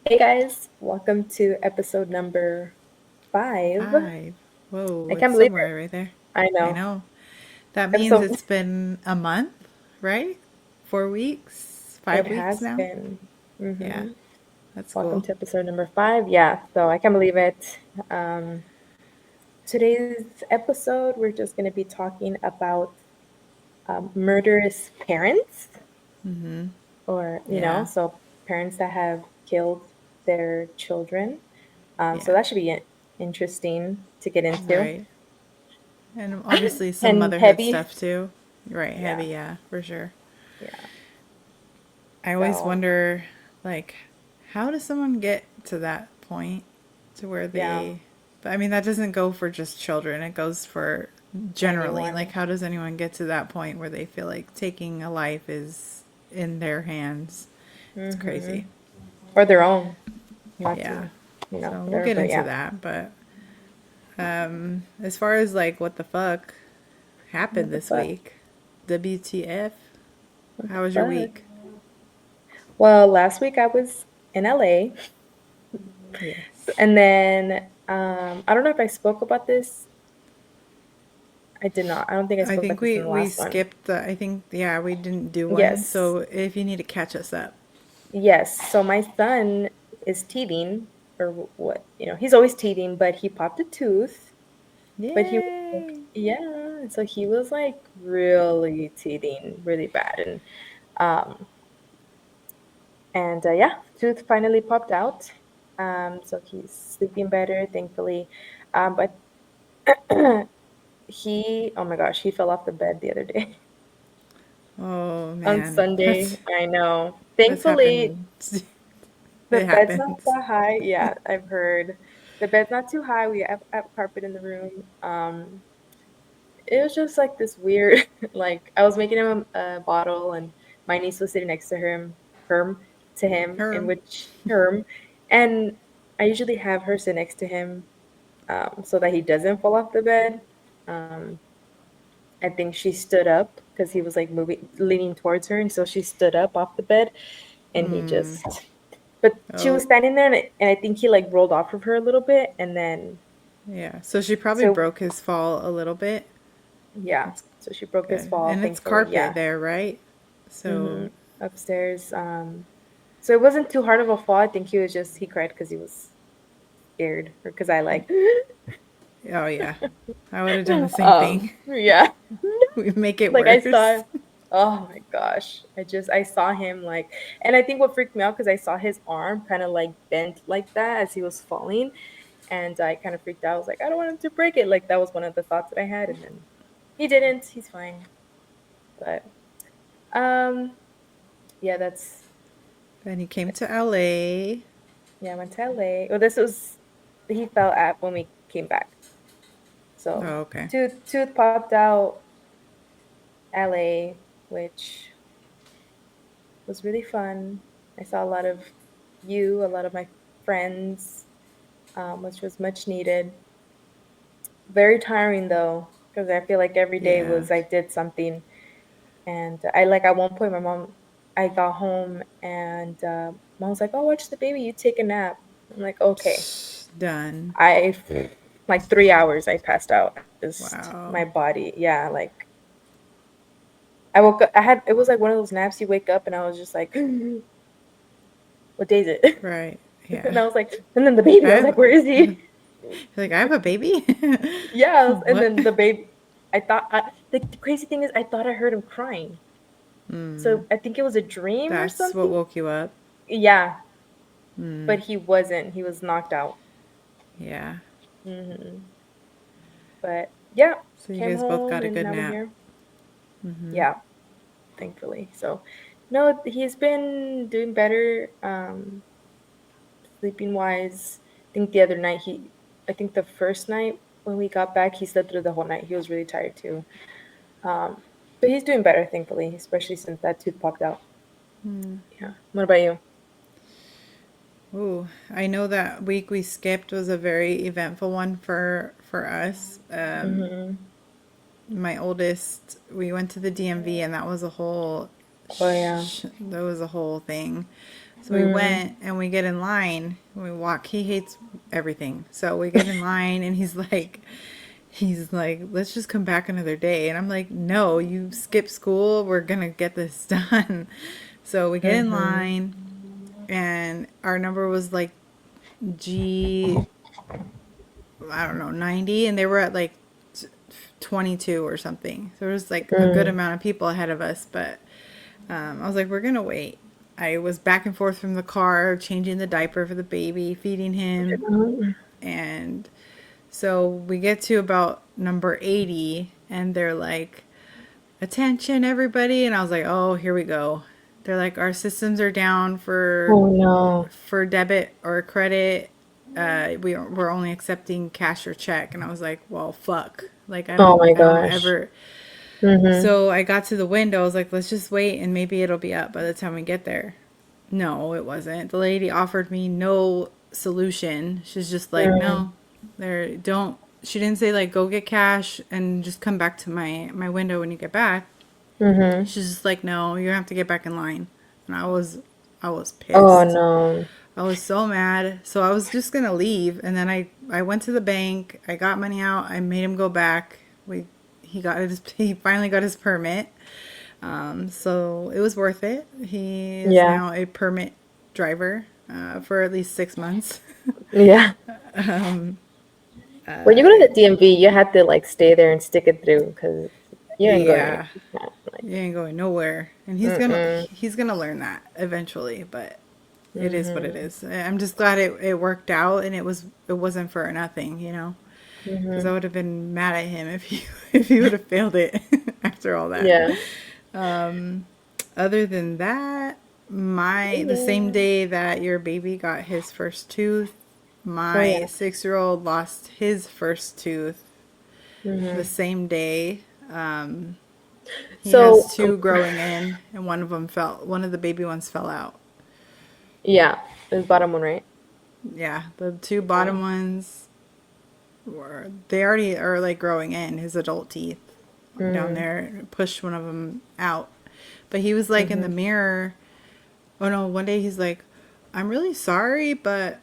Hey guys, welcome to episode number 5. 5. Whoa, I it's can't believe somewhere it. right there. I I know. know. That means Episode it's been a month, right? 4 weeks, it 5 weeks has now? been. Yeah, hmm that's Welcome cool. to episode number 5. Yeah, so I can't believe it. Um, Today's episode, we're just going to be talking about murderous parents, Mm-hmm. or Yeah, so parents that have killed their children. So yeah, that should be interesting to get into. right. And obviously some And motherhood heavy. stuff too. Right, Yeah, heavy, yeah, for sure. yeah. I always So, wonder, like, how does someone get to that point to where yeah, they, but I mean, that doesn't go for just children, it goes for generally. Like, anyone. how does anyone get to that point where they feel like taking a life is in their hands? It's hmm crazy. Or their own, not Yeah. to, So we'll whatever, get but into yeah. that. But as far as like what the fuck happened What the this fuck? week, WTF? What the How was your fuck? week? Well, last week I was in LA, Yes. and then I don't know if I spoke about this. I did not. I don't think I I spoke think about this in the we last one. skipped the, I think, yeah, we didn't do one. Yes. So if you need to catch us up. Yes. So my son is teething, or what, he's always teething, but he popped a tooth, but he was like, Yay! yeah, and so he was like really teething really bad. Um, And yeah, tooth finally popped out. So he's sleeping better, thankfully. But oh my gosh, he fell off the bed the other day Oh on man, Sunday. I know. that's Thankfully, happened. the It bed's not happens. that high. Yeah, I've heard the bed's not too high. We have carpet in the room. It was just like this weird, like I was making him a bottle, and my niece was sitting next to herm to him, in Herm. which herm, and I usually have her sit next to him, so that he doesn't fall off the bed. Um, I think she stood up because he was like moving, leaning towards her, and so she stood up off the bed, and he Mm. just. But she was Oh, standing there, and I think he like rolled off of her a little bit, and then yeah. So she probably so broke his fall a little bit. yeah, That's so she broke his good. fall, And it's thankfully. carpet Yeah. there, right? So, Upstairs. So it wasn't too hard of a fall. I think he cried because he was scared, or because I like, oh yeah. I would have done the same thing. yeah. We make it Like I worse. saw, oh my gosh, I saw him like, and I think what freaked me out because I saw his arm kind of like bent like that as he was falling, and I kind of freaked out. I was like, I don't want him to break it. Like that was one of the thoughts that I had, and then he didn't. He's fine. But um, yeah, that's Then he came to LA. yeah. I went to LA. Well, this was he fell at when we came back. So Oh, okay. tooth popped out LA, which was really fun. I saw a lot of a lot of my friends, which was much needed. Very tiring though, because I feel like every day Yeah. was I did something, and I like at one point I got home and mom was like, "Oh, watch the baby. You take a nap." I'm like, "Okay." Done. I like 3 hours. I passed out. Just Wow. my body, yeah, like I woke up. It was like one of those naps you wake up, and I was just like, what day is it? Right. And Yeah. I was like, and then the baby, I I was like, have, where is he? like, I have a baby? Yes. And What? then the baby, the crazy thing is, I thought I heard him crying. Mm, So I think it was a dream or that's what something. woke you up? Yeah. Mm, But he wasn't. He was knocked out. yeah. But yeah, So you came guys both home got a and good now we're nap. here. Yeah, thankfully. So, no, he's been doing better, sleeping wise. I think the other night I think the first night when we got back, he slept through the whole night. He was really tired too. Um, but he's doing better, thankfully, especially since that tooth popped out. Yeah. What about you? Ooh, I know that week we skipped was a very eventful one for us. Mm-hmm. My oldest, we went to the DMV and that was a whole Oh yeah. that was a whole thing. So we went and we get in line. And we walk. He hates everything. So we get in line and he's like, let's just come back another day. And I'm like, no, you skip school. We're going to get this done. So we get in Mm-hmm. line and our number was like G, I don't know, 90. And they were at like 22 or something. So there was like a good Mm. amount of people ahead of us. But I was like, we're going to wait. I was back and forth from the car, changing the diaper for the baby, feeding him. And so we get to about number 80, and they're like, attention, everybody. And I was like, oh, here we go. They're like, our systems are down Oh no. for debit or credit. We're only accepting cash or check. And I was like, well, fuck. Like, Oh my I don't gosh. ever. Mm-hmm. So I got to the window. I was like, let's just wait and maybe it'll be up by the time we get there. No, it wasn't. The lady offered me no solution. She's just like, Mm. no, there don't. She didn't say like go get cash and just come back to my window when you get back. Mm-hmm. She's just like, no, you have to get back in line. And I was Oh pissed. no. I was so mad. So I was just gonna leave, and then I went to the bank. I got money out. I made him go back. He finally got his permit. So it was worth it. He is Yeah. now a permit driver for at least 6 months. Yeah. When you go to the DMV, you have to like stay there and stick it through because you ain't going anywhere. Yeah, You can't, like, you ain't going nowhere, and mm-mm. he's gonna learn that eventually. But it is what it Mm-hmm. is. I'm just glad it worked out, and it wasn't for nothing, because I Mm-hmm. would have been mad at him if he if he would have failed it after all that. Yeah. Other than that, the same Yeah. day that your baby got his first tooth, Oh my yeah. 6-year-old lost his first tooth the Mm-hmm. same day. He has So two growing in, and one of the baby ones fell out. yeah, it was bottom one, right? Yeah, the two Yeah. bottom ones they already are like growing in his adult teeth down Mm-hmm. there. Pushed one of them out, but he was like in the Mm-hmm. mirror. Oh no, one day he's like, I'm really sorry, but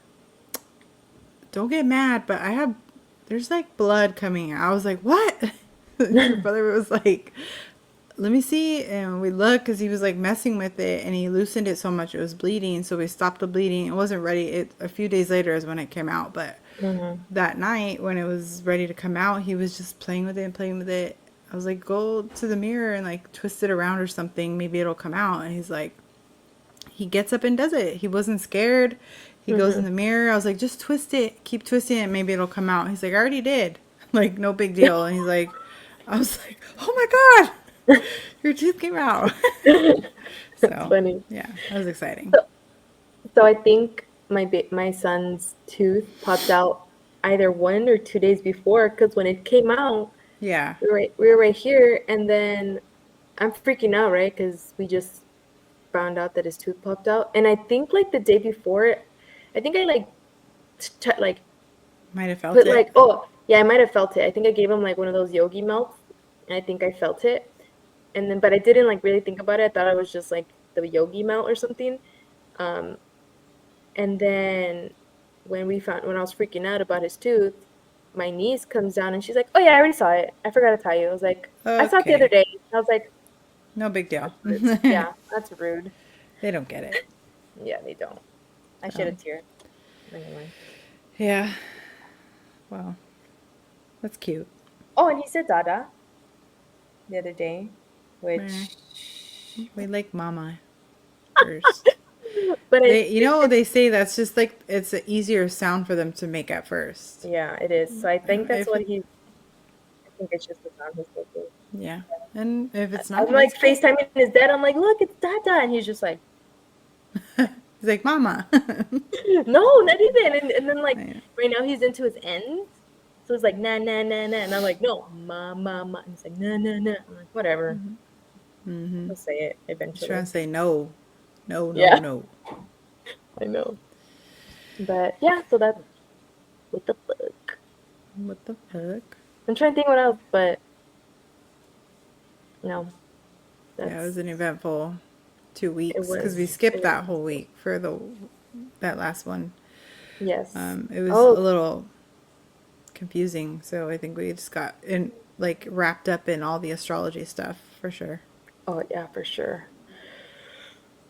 don't get mad, but there's like blood coming out. I was like, what? Your brother was like, let me see. And we looked because he was like messing with it and he loosened it so much it was bleeding. So we stopped the bleeding. It wasn't ready. A few days later is when it came out. But Mm-hmm. that night when it was ready to come out, he was just playing with it and playing with it. I was like, go to the mirror and like twist it around or something. Maybe it'll come out. And he's like, he gets up and does it. He wasn't scared. He goes in Mm-hmm. the mirror. I was like, just twist it. Keep twisting it. Maybe it'll come out. He's like, I already did. Like, no big deal. And he's like, I was like, oh my God, your tooth came out. That's So, funny. yeah, that was exciting. So, so I think my son's tooth popped out either 1 or 2 days before because when it came out, Yeah. we were right here, and then I'm freaking out, right? Because we just found out that his tooth popped out, and I think like the day before, I think I like like Might have felt put it. like, oh yeah, I might have felt it. I think I gave him like one of those yogi melts, and I think I felt it, and then but I didn't like really think about it. I thought it was just like the yogi melt or something. Um, and then when I was freaking out about his tooth, my niece comes down and she's like, "Oh yeah, I already saw it. I forgot to tell you." I was like, "I saw it the other Okay. day." I was like, No big deal. "That's rude." Yeah, that's rude. They don't get it. Yeah, they don't. I shed a So, tear. Anyway. yeah. Well, that's cute. Oh, and he said "dada" the other day, Eh, which, we like mama first. but I think They say that's just like it's an easier sound for them to make at first. yeah, it is. So I think that's If what it, he. I think it's just the sound he's making. yeah, and if it's I'm not, like that's cool. FaceTiming his dad. I'm like, "Look, it's Dada," and he's just like, He's like, Mama. "No, not even." And then like Yeah. right now he's into his ends, so it's like na na na na, and I'm like, "No, ma ma ma," and he's like na na na. I'm like, "Whatever, he'll say it He's trying eventually." to say no, no, no, Yeah, no. I know. But yeah, so that's what the fuck. What the fuck? I'm trying to think what else, but no, Yeah, it was that's an eventful 2 It weeks because we was. skipped It was. that whole week for that last one. Yes. It was a Oh. little confusing, so I think we just got in like wrapped up in all the astrology stuff for sure. Oh yeah, for sure.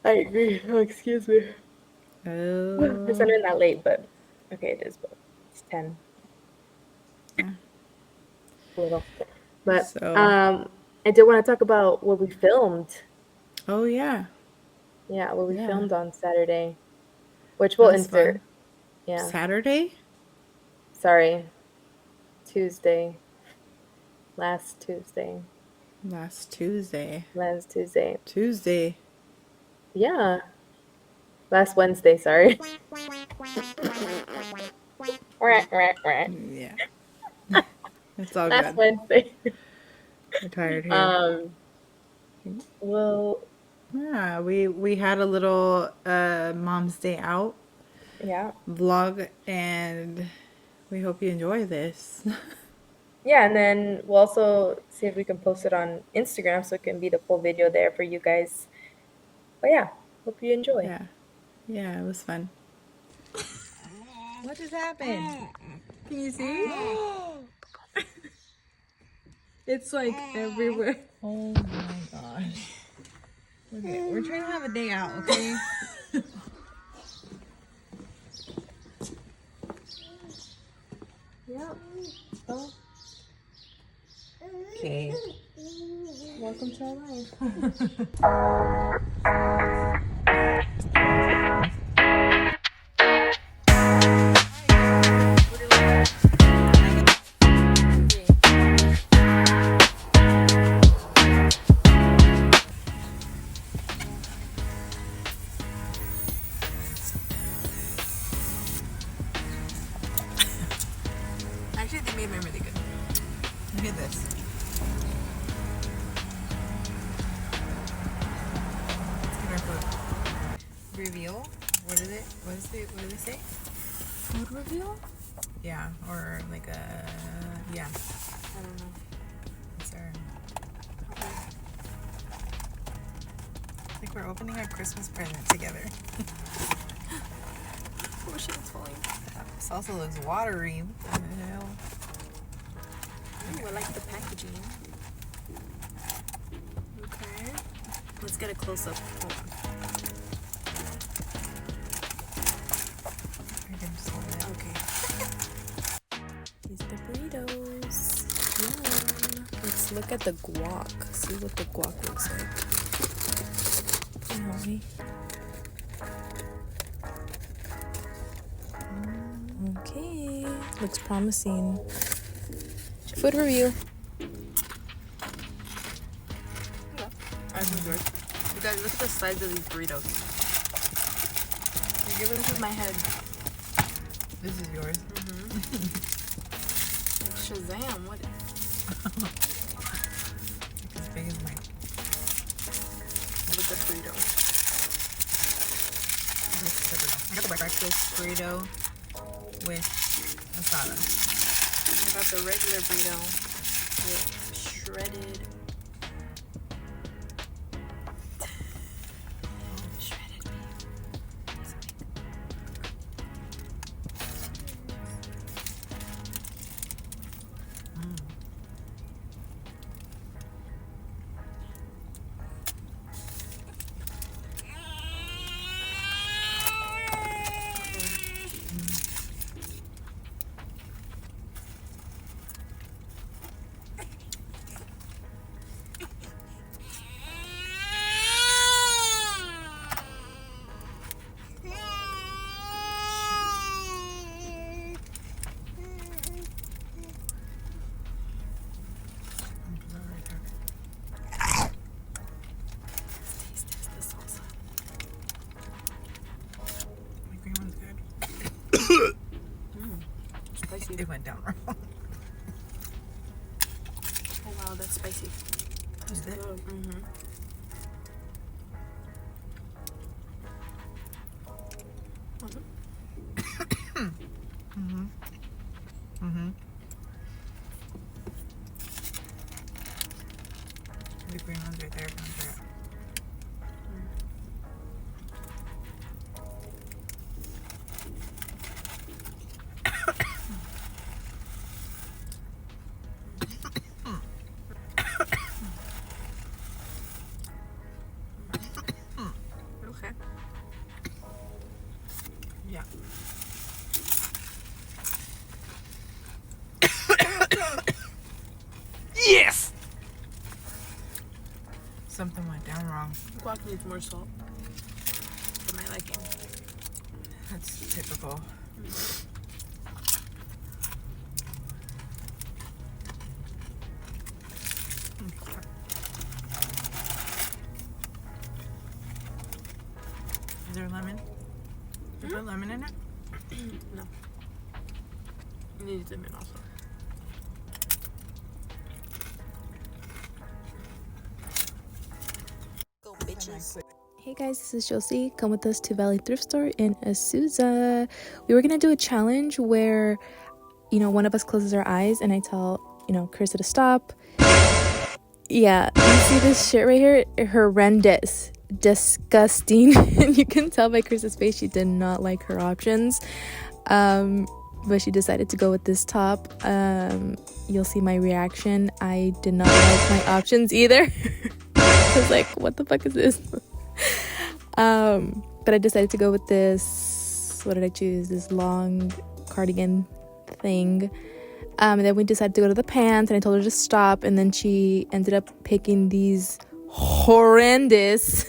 I agree. Oh, excuse me. It's not Oh, even that late, but okay, it is. But it's 10, yeah. a little. But So, I did want to talk about what we filmed. oh yeah, Yeah, what we yeah, filmed on Saturday, which that we'll was insert. fun. Yeah, Saturday, sorry, Tuesday, last Tuesday, last Tuesday, last Tuesday. Tuesday. Yeah, last Wednesday. Sorry. Yeah, it's all Last good. Wednesday. We're tired here. Um. Well. Yeah, we had a little Mom's Day Out Yeah. vlog, and we hope you enjoy this. Yeah, and then we'll also see if we can post it on Instagram so it can be the full video there for you guys. But yeah, hope you enjoy. Yeah, yeah, it was fun. What just happened? Can you see? It's like everywhere. Oh my gosh. Okay, we're trying to have a day out, okay? Yeah. Oh, Okay. welcome to our life. Actually, they made mine really good. Look at this. Let's get our food. Reveal. What is it? What do they say? Food reveal? Yeah, or like a yeah. I don't know. It's our. I think we're opening a Christmas present together. Oh shit, it's falling. This also looks watery. What the hell? Ooh, I like the packaging. Okay. Let's get a close up. Hold on. I can just hold it. Okay. These are the burritos. Yum. Let's look at the guac. See what the guac looks like. Can you help me? Okay. Looks promising. Food review. Ours is yours. You guys, look at the size of these burritos. This is my head. This is yours. Shazam! What? Like as big as mine. What is the burrito? I got the breakfast burrito with asada. I got the regular burrito with shredded beef. Taste test the salsa. My green one's good. Spicy. It went down wrong. Oh wow, that's spicy. Is it? Mm-hmm. The green one's right there. Guac needs more salt for my liking. That's typical. Is there lemon? Is there lemon in it? No. It needs lemon also. Go bitches. Hey guys, this is Josie. Come with us to Valley Thrift Store in Azusa. We were gonna do a challenge where, one of us closes our eyes and I tell, Carissa to stop. Yeah, you see this shit right here? Horrendous. Disgusting. And you can tell by Carissa's face she did not like her options. But she decided to go with this top. You'll see my reaction. I did not like my options either. I was like, what the fuck is this? But I decided to go with this. What did I choose? This long cardigan thing. And then we decided to go to the pants, and I told her to stop, and then she ended up picking these horrendous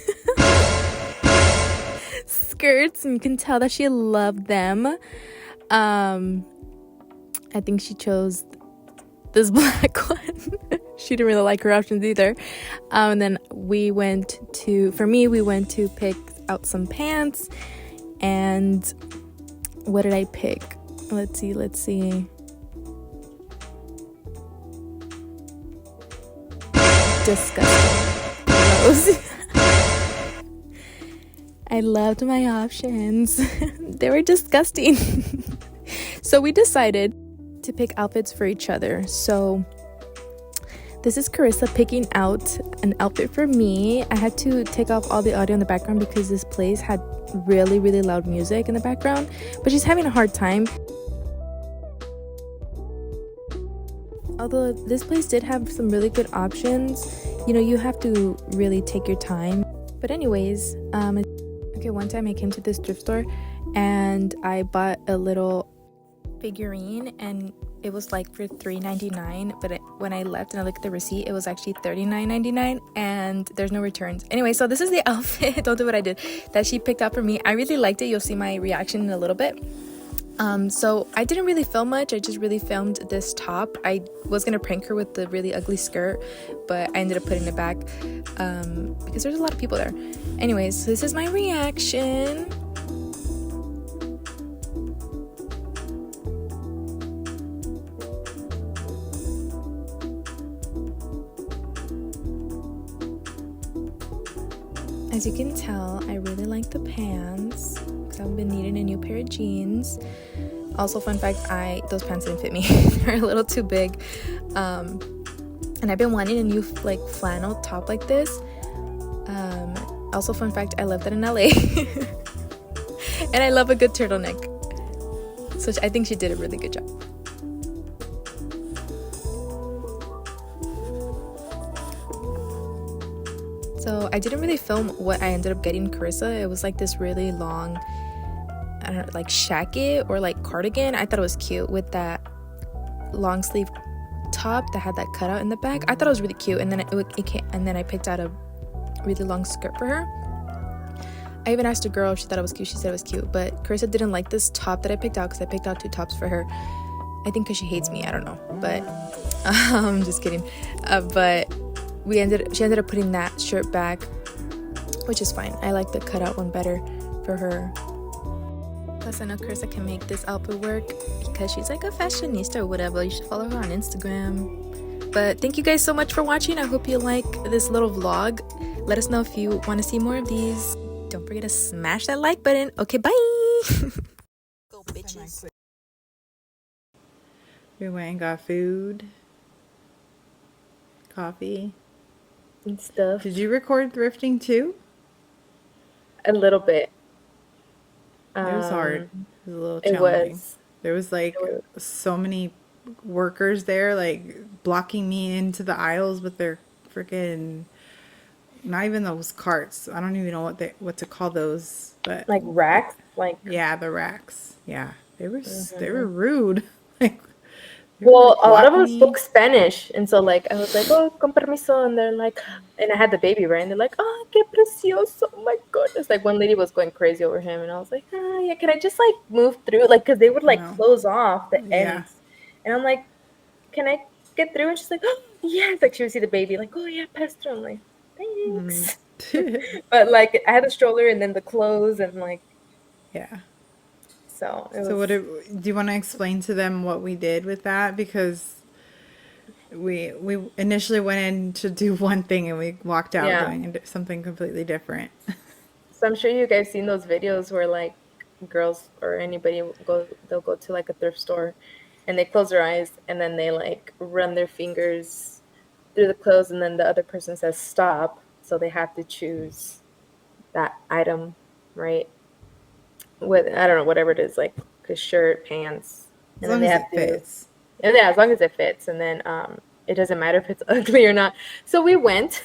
skirts, and you can tell that she loved them. I think she chose this black one. She didn't really like her options either. And then we went to pick out some pants. And what did I pick? Let's see. Disgusting. Gross. I loved my options. They were disgusting. So we decided to pick outfits for each other. So this is Carissa picking out an outfit for me. I had to take off all the audio in the background because this place had really, really loud music in the background, but she's having a hard time. Although this place did have some really good options, you have to really take your time. But anyways, one time I came to this thrift store and I bought a little figurine, and it was like for $3.99, but when I left and I looked at the receipt, it was actually $39.99, and there's no returns. Anyway, so this is the outfit, don't do what I did, that she picked out for me. I really liked it. You'll see my reaction in a little bit. So I didn't really film much. I just really filmed this top. I was gonna prank her with the really ugly skirt, but I ended up putting it back because there's a lot of people there. Anyways, this is my reaction. As you can tell, I really like the pants because I've been needing a new pair of jeans. Also, fun fact, those pants didn't fit me. They're a little too big. And I've been wanting a new flannel top like this. Also, fun fact, I love that in LA. And I love a good turtleneck. So I think she did a really good job. So I didn't really film what I ended up getting Carissa. It was like this really long, I don't know, like shacket or like cardigan. I thought it was cute with that long sleeve top that had that cutout in the back. I thought it was really cute, and then it came, and then I picked out a really long skirt for her. I even asked a girl if she thought it was cute. She said it was cute, but Carissa didn't like this top that I picked out because I picked out two tops for her. I think because she hates me. I don't know, but I'm just kidding. But she ended up putting that shirt back, which is fine. I like the cutout one better for her. Plus, I know Carissa can make this outfit work because she's like a fashionista or whatever. You should follow her on Instagram. But thank you guys so much for watching. I hope you like this little vlog. Let us know if you want to see more of these. Don't forget to smash that like button. Okay, bye. Go bitches. We went and got food, coffee, And stuff. Did you record thrifting too? A little bit. It was hard. It was a little It challenging. was. There was like so many workers there, like blocking me into the aisles with their freaking, not even those carts. I don't even know what to call those, but Like racks? Like, yeah, the racks. Yeah, they were rude. Like They were Well, like a lot of them blocking spoke me. Spanish, and so like I was like, "Oh, con permiso," and they're like, and I had the baby right, and they're like, "Oh, qué precioso!" Oh my goodness! Like one lady was going crazy over him, and I was like, "Ah, yeah, can I just like move through?" Like, because they would like No. close off the Yeah. ends, and I'm like, "Can I get through?" And she's like, "Oh, yes!" Like she would see the baby, like, "Oh yeah, pass through." I'm like, Mm. "Thanks," but like I had the stroller and then the clothes, and like Yeah. so it So was, do you want to explain to them what we did with that? Because we initially went in to do one thing and we walked out yeah. doing something completely different. So I'm sure you guys seen those videos where like girls or anybody will go, they'll go to like a thrift store and they close their eyes and then they like run their fingers through the clothes and then the other person says stop, so they have to choose that item, right? With, I don't know, whatever it is, like a shirt, pants, As and then long they as have it to, fits. and yeah, as long as it fits, and then it doesn't matter if it's ugly or not. So we went,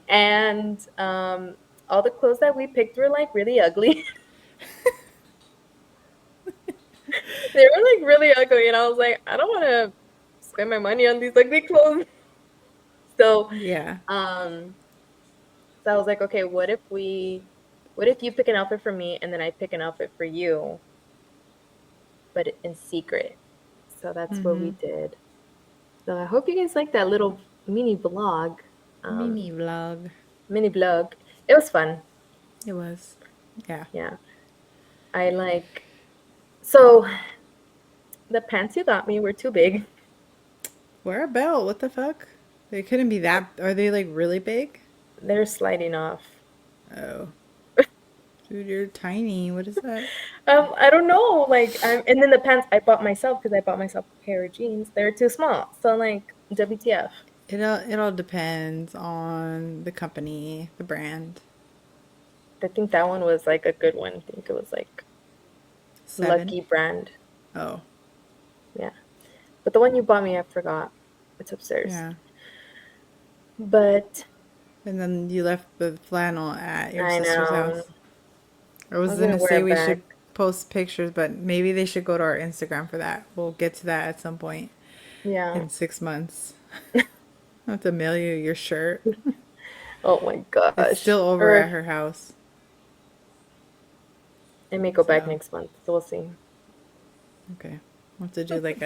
and all the clothes that we picked were like really ugly. They were like really ugly, and I was like, I don't want to spend my money on these ugly clothes. So, Yeah. um, so I was like, okay, what if you pick an outfit for me and then I pick an outfit for you, but in secret? So that's what we Mm-hmm. did. So I hope you guys like that little mini vlog, Mini um, vlog. mini vlog. It was fun. It was. Yeah. Yeah, I like. So the pants you got me were too big. Wear a belt. What the fuck? They couldn't be that. Are they like really big? They're sliding off. Oh. Dude, you're tiny. What is that? I don't know. Like, and then the pants I bought myself because I bought myself a pair of jeans. They're too small. So like, WTF? It all depends on the company, the brand. I think that one was like a good one. I think it was like 7. Lucky brand. Oh. Yeah. But the one you bought me, I forgot. It's upstairs. Yeah. But And then you left the flannel at your I sister's know. house. I I was was gonna gonna wear say it we should back. post pictures, but maybe they should go to our Instagram for that. We'll get to that at some point Yeah. in 6 months. I have to mail you your shirt. Oh my It's gosh. still over Or at her house. I may go back So, next month. So we'll see. okay. We'll have to do like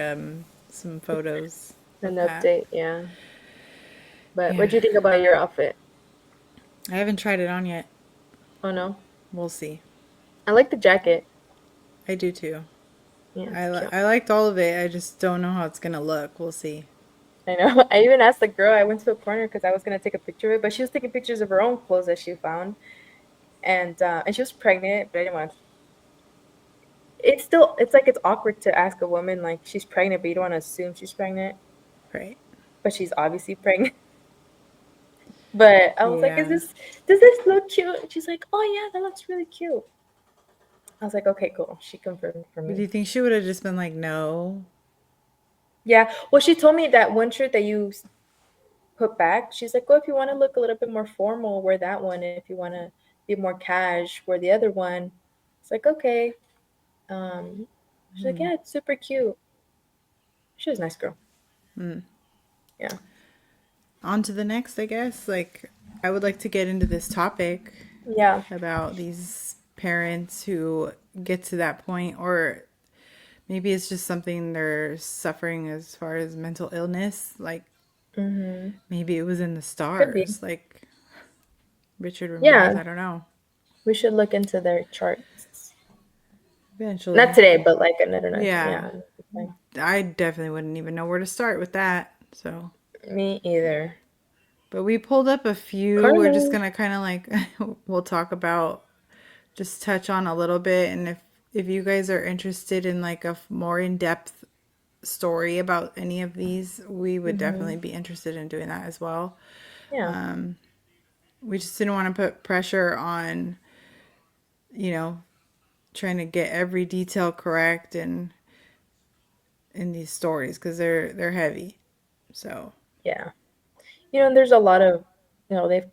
some photos An of that. update. Yeah. But Yeah. what'd you think about your outfit? I haven't tried it on yet. Oh no. We'll see. I like the jacket. I do too. Yeah, it's cute. I liked all of it. I just don't know how it's gonna look. We'll see. I know. I even asked the girl. I went to a corner because I was gonna take a picture of it, but she was taking pictures of her own clothes that she found, and she was pregnant. But I didn't want. It's still. It's like it's awkward to ask a woman like she's pregnant, but you don't want to assume she's pregnant, Right. but she's obviously pregnant. But I was like, "Is Yeah. this? Does this look cute?" And she's like, "Oh yeah, that looks really cute." I was like, "Okay, cool." She confirmed for But do me. you think she would have just been like, no? Yeah. Well, she told me that one shirt that you put back. She's like, "Well, if you want to look a little bit more formal, wear that one. If you want to be more cash, wear the other one." It's like, okay. Um, she's like, "Yeah, it's super cute." She was a nice girl. Hmm. Yeah. On to the next, I guess. Like, I would like to get into this topic Yeah. about these parents who get to that point, or maybe it's just something they're suffering as far as mental illness. Like, Mm-hmm. maybe it was in the Could be. stars, like Richard Ramirez. Yeah. I don't know. We should look into their charts. Not Eventually. today, but like another night. Yeah. Yeah. Okay. I definitely wouldn't even know where to start with that. So, Me either. but we pulled up a few. We're just Carly. going to kind of like, we'll talk about, just touch on a little bit. And if you guys are interested in like a more in-depth story about any of these, we would Mm-hmm. definitely be interested in doing that as well. Yeah. We just didn't want to put pressure on, you know, trying to get every detail correct and in these stories because they're heavy. So, Yeah. There's a lot of, they've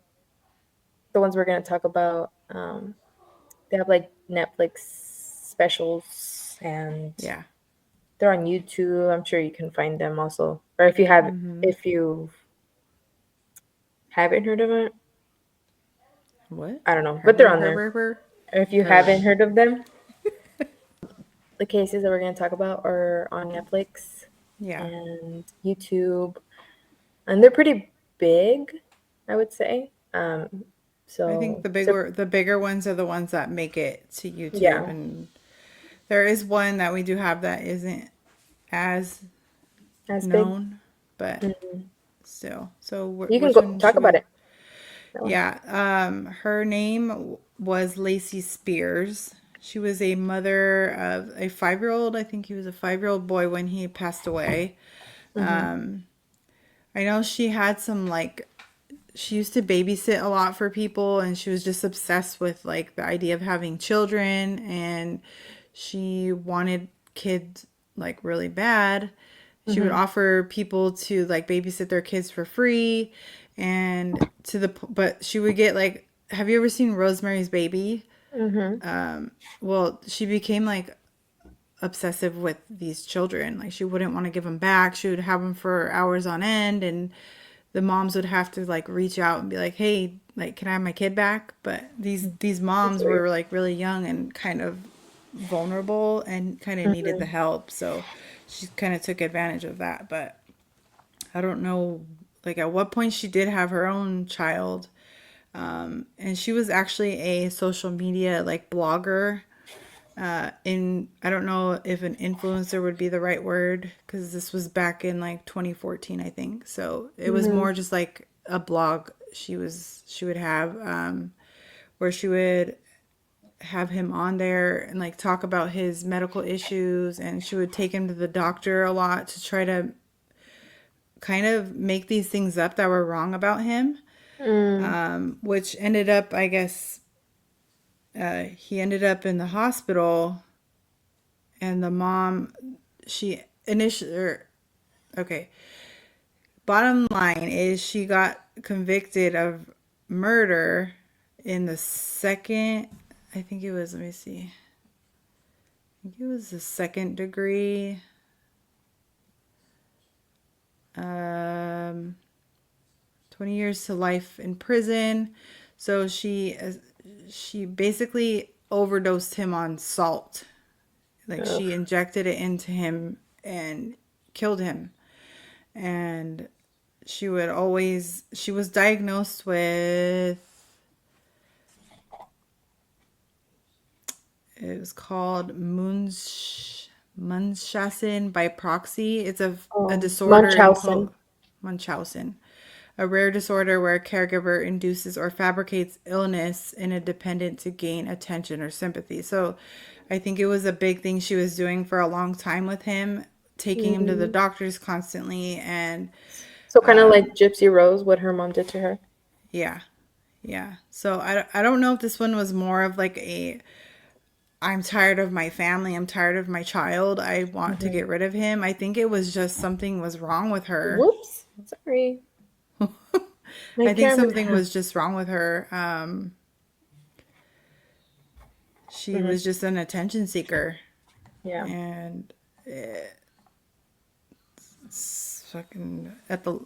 the ones we're gonna talk about. They have like Netflix specials and yeah. They're on YouTube. I'm sure you can find them also. Or if you haven't heard of it, What? I don't know, but they're Herber, on there. herber, her, Or if you her. haven't heard of them, the cases that we're going to talk about are on Netflix Yeah. and YouTube, and they're pretty big, I would say. I think So the bigger ones are the ones that make it to YouTube, yeah, and there is one that we do have that isn't as that's big. known, but Mhm. still. So You can which go one talk should about we? it. That one. Yeah. Her name was Lacey Spears. She was a mother of a 5-year-old. I think he was a 5-year-old boy when he passed away. Hmm. I know she had some like she used to babysit a lot for people, and she was just obsessed with like the idea of having children, and she wanted kids like really bad. She would Hmm. offer people to like babysit their kids for free, and but she would get like, have you ever seen Rosemary's Baby? Hmm. Well, she became like obsessive with these children. Like she wouldn't want to give them back. She would have them for hours on end, and the moms would have to like reach out and be like, "Hey, like, can I have my kid back?" But these That's moms weird. were like really young and kind of vulnerable and kind of needed the Hmm. help, so she kind of took advantage of that. But I don't know, like at what point she did have her own child. And she was actually a social media like blogger. In I don't know if an influencer would be the right word, because this was back in like 2014, I think. So it was Hmm. more just like a blog she would have, where she would have him on there and like talk about his medical issues, and she would take him to the doctor a lot to try to kind of make these things up that were wrong about him, Mm. which ended up, I guess, he ended up in the hospital, and the mom, she initially, okay, bottom line is she got convicted of murder in the second, I think it was, let me see, I think it was the second degree. Um, 20 years to life in prison. So she basically overdosed him on salt. Like Ugh. she injected it into him and killed him. And she was diagnosed with, it was called Munchausen by proxy. It's a disorder Munchausen. Munchausen, a rare disorder where a caregiver induces or fabricates illness in a dependent to gain attention or sympathy. So I think it was a big thing she was doing for a long time with him, taking him to the Mm. doctors constantly. And So kind of like Gypsy Rose, what her mom did to her. yeah, yeah. So I don't know if this one was more of like a, I'm tired of my family, I'm tired of my child, I want to Hmm. get rid of him. I think it was just something was wrong with her. Whoops. Sorry. My I think camera. something was just wrong with her. She Hmm. was just an attention seeker, Yeah. and it's fucking at the,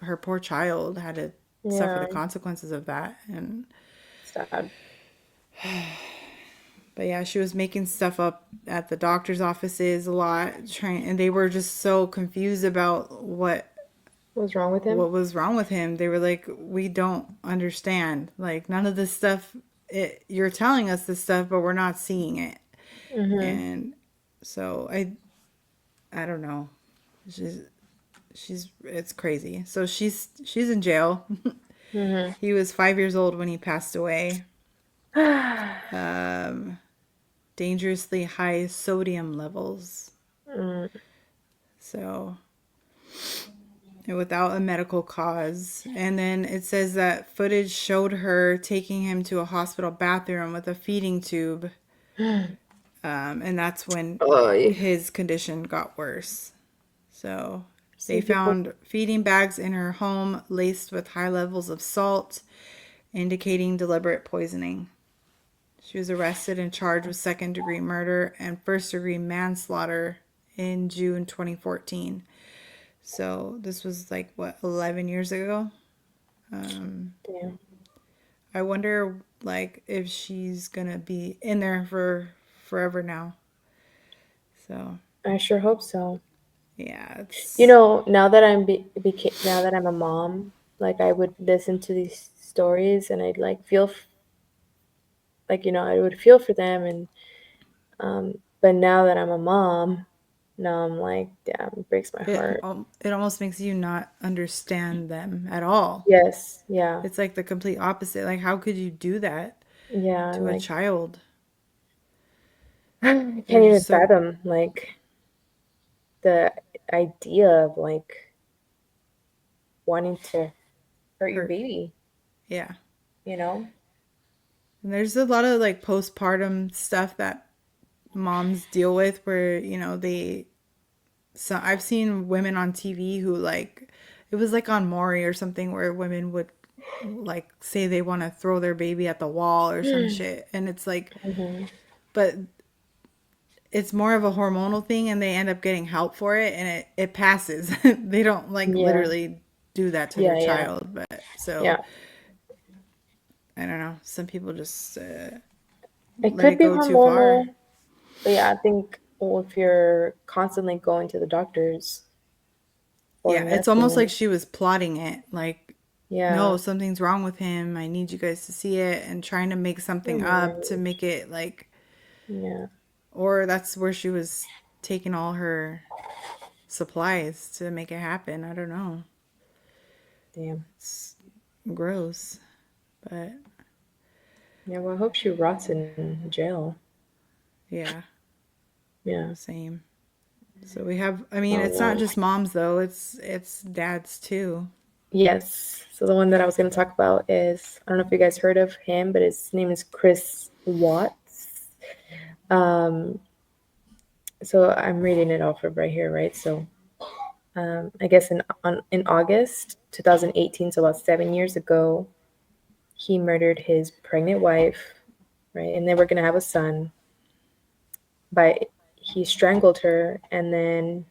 her poor child had to suffer the Yeah. consequences of that. And Sad. but yeah, she was making stuff up at the doctor's offices a lot, trying, and they were just so confused about What's wrong with him? what was wrong with him. They were like, we don't understand. Like none of this stuff. You're telling us this stuff, but we're not seeing it. Hmm. And so I don't know. She's she's it's crazy. So she's in jail. Hmm. He was 5 years old when he passed away. Dangerously high sodium levels. Mm. So without a medical cause. And then it says that footage showed her taking him to a hospital bathroom with a feeding tube. And that's when Oy. his condition got worse. So they See people. found feeding bags in her home laced with high levels of salt, indicating deliberate poisoning. She was arrested and charged with second-degree murder and first-degree manslaughter in June 2014. So this was like, what, 11 years ago? Damn. I wonder, like, if she's gonna be in there for forever now. So, I sure hope so. yeah, You it's know, now that now that I'm a mom, like I would listen to these stories and I'd like like I would feel for them but now that I'm a mom, now I'm like, damn, it breaks my heart. it almost makes you not understand them at all. Yes, yeah. It's like the complete opposite. Like, how could you do that Yeah, and to a like child? I They're can't even just so fathom like the idea of like wanting to hurt your hurt. baby, Yeah. you know? And there's a lot of like postpartum stuff that moms deal with where, so I've seen women on TV who like it was like on Maury or something where women would like say they want to throw their baby at the wall or some shit, and it's like, Hmm. but it's more of a hormonal thing and they end up getting help for it and it passes. They don't like Yeah, literally do that to their yeah, yeah, child, but so yeah. I don't know, some people just It let could it be go too far. hormonal, but yeah, I think if you're constantly going to the doctors for Yeah, it's almost like medicine, she was plotting it. Like, yeah, no, something's wrong with him. I need you guys to see it, and trying to make something pretty up to much. make it like, Yeah, or that's where she was taking all her supplies to make it happen. I don't know. damn. It's gross, but Yeah, well, I hope she rots in jail. yeah, Yeah. same. So we have, I mean, Oh it's not no. just moms though, it's dads too. Yes. So the one that I was going to talk about is I don't know if you guys heard of him, but his name is Chris Watts. Um, so I'm reading it off of right here, right? So I guess in August 2018, so about 7 years ago, he murdered his pregnant wife, right? And they were going to have a son, but he strangled her, and then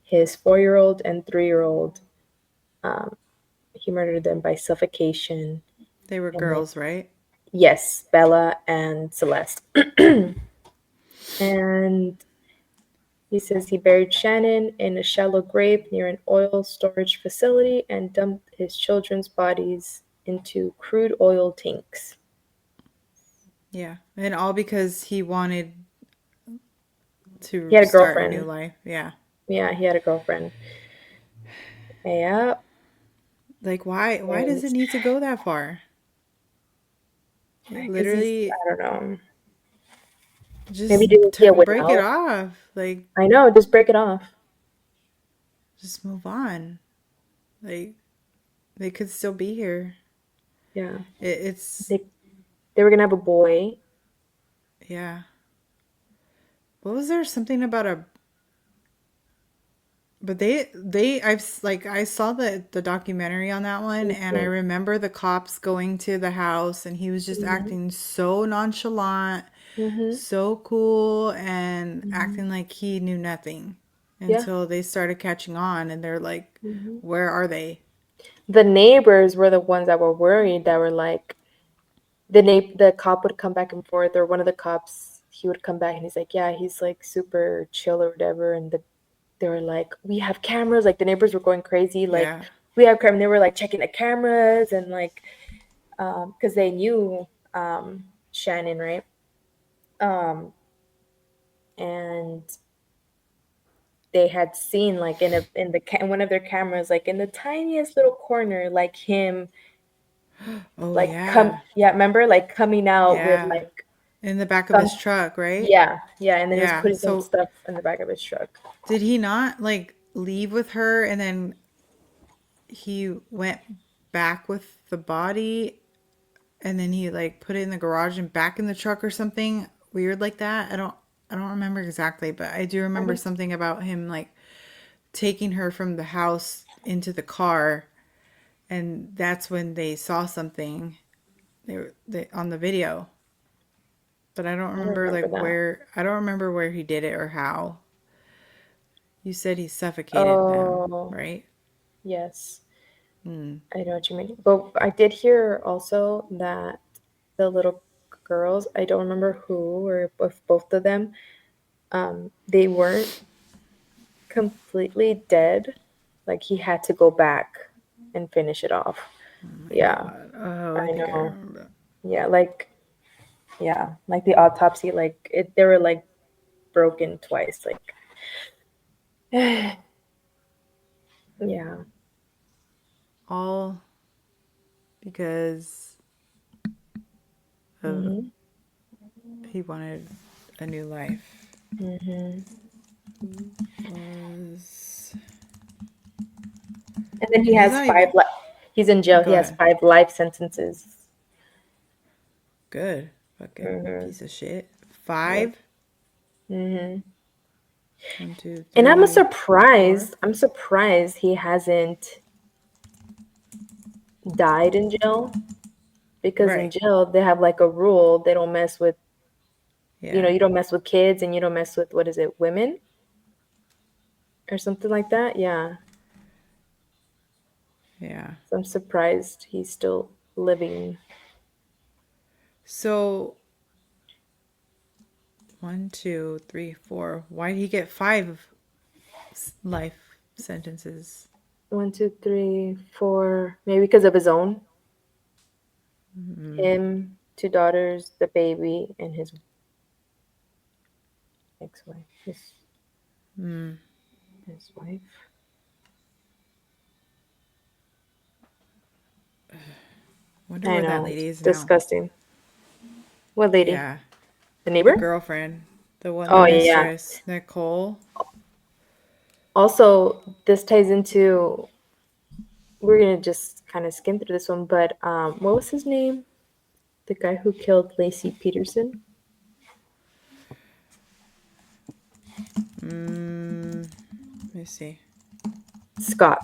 his 4-year-old and 3-year-old, um, he murdered them by suffocation. They were And then, girls, right? yes, Bella and Celeste. And he says he buried Shannon in a shallow grave near an oil storage facility and dumped his children's bodies into crude oil tanks. Yeah, and all because he wanted He to had a start a new girlfriend. life. Yeah. Yeah, he had a girlfriend. Yeah. Like, why does And it need to go that far? It because literally I don't know. Maybe he just didn't see a way break it out. off. Like, I know, just break it off. just move on. Like, they could still be here. Yeah. It's They, they were going to have a boy. yeah. What was there something about a but like I saw the documentary on that one, and I remember the cops going to the house and he was just Mm-hmm. acting so nonchalant, Mm-hmm. so cool, and Mm-hmm. acting like he knew nothing Yeah. until they started catching on and they're like, Mm-hmm. where are they? The neighbors were the ones that were worried, that were like, the cop would come back and forth, or one of the cops, he would come back and he's like, yeah, he's like super chill or whatever. And they were like, we have cameras. Like the neighbors were going crazy. Like, Yeah. we have cameras. They were like checking the cameras and like, because they knew Shannon, right? Um, and they had seen like in one of their cameras, like in the tiniest little corner, like him, Oh like come, yeah. yeah, remember, like coming out with Yeah. like In the back of some, his truck, right? yeah, yeah, and then he was Yeah. putting some So stuff in the back of his truck. did he not like leave with her and then he went back with the body and then he like put it in the garage and back in the truck or something weird like that? I don't remember exactly, but I do I remember think something about him like taking her from the house into the car, and that's when they saw something on the video. But I don't I don't remember remember like that. where I don't remember where he did it or how. You said he suffocated them, Oh, right? yes. Hmm. I know what you mean. But I did hear also that the little girls, I don't remember who or if both of them, they weren't completely dead. Like he had to go back and finish it off. Oh my Yeah, god. Oh, I I think I know. remember that. Yeah, like the autopsy, like they were like broken twice. Like, yeah. All because of Mhm. he wanted a new life. Mhm. Who was. And then he And he's has not even. he's in jail. He Go has ahead. 5 life sentences. Good. Fucking Mhm. piece of shit. Yep. 5. Mhm. 1, 2, And 3, 4. I'm surprised he hasn't died in jail because in Right. jail they have like a rule they don't mess with, Yeah. you don't mess with kids and you don't mess with what is it, women or something like that. Yeah. Yeah. So I'm surprised he's still living. So 1, 2, 3, 4. Why did he get 5 life sentences? 1, 2, 3, 4. Maybe because of his own. Mm, Him, 2 daughters, the baby, and his ex-wife. mm. His wife. Wonder I where that know. lady It's is now. disgusting. What lady? Yeah. The The neighbor? girlfriend. The Oh yeah. mistress. Nicole. Also, this ties into, we're gonna just kind of skim through this one, but what was his name? The guy who killed Lacey Peterson? Let me see. Scott.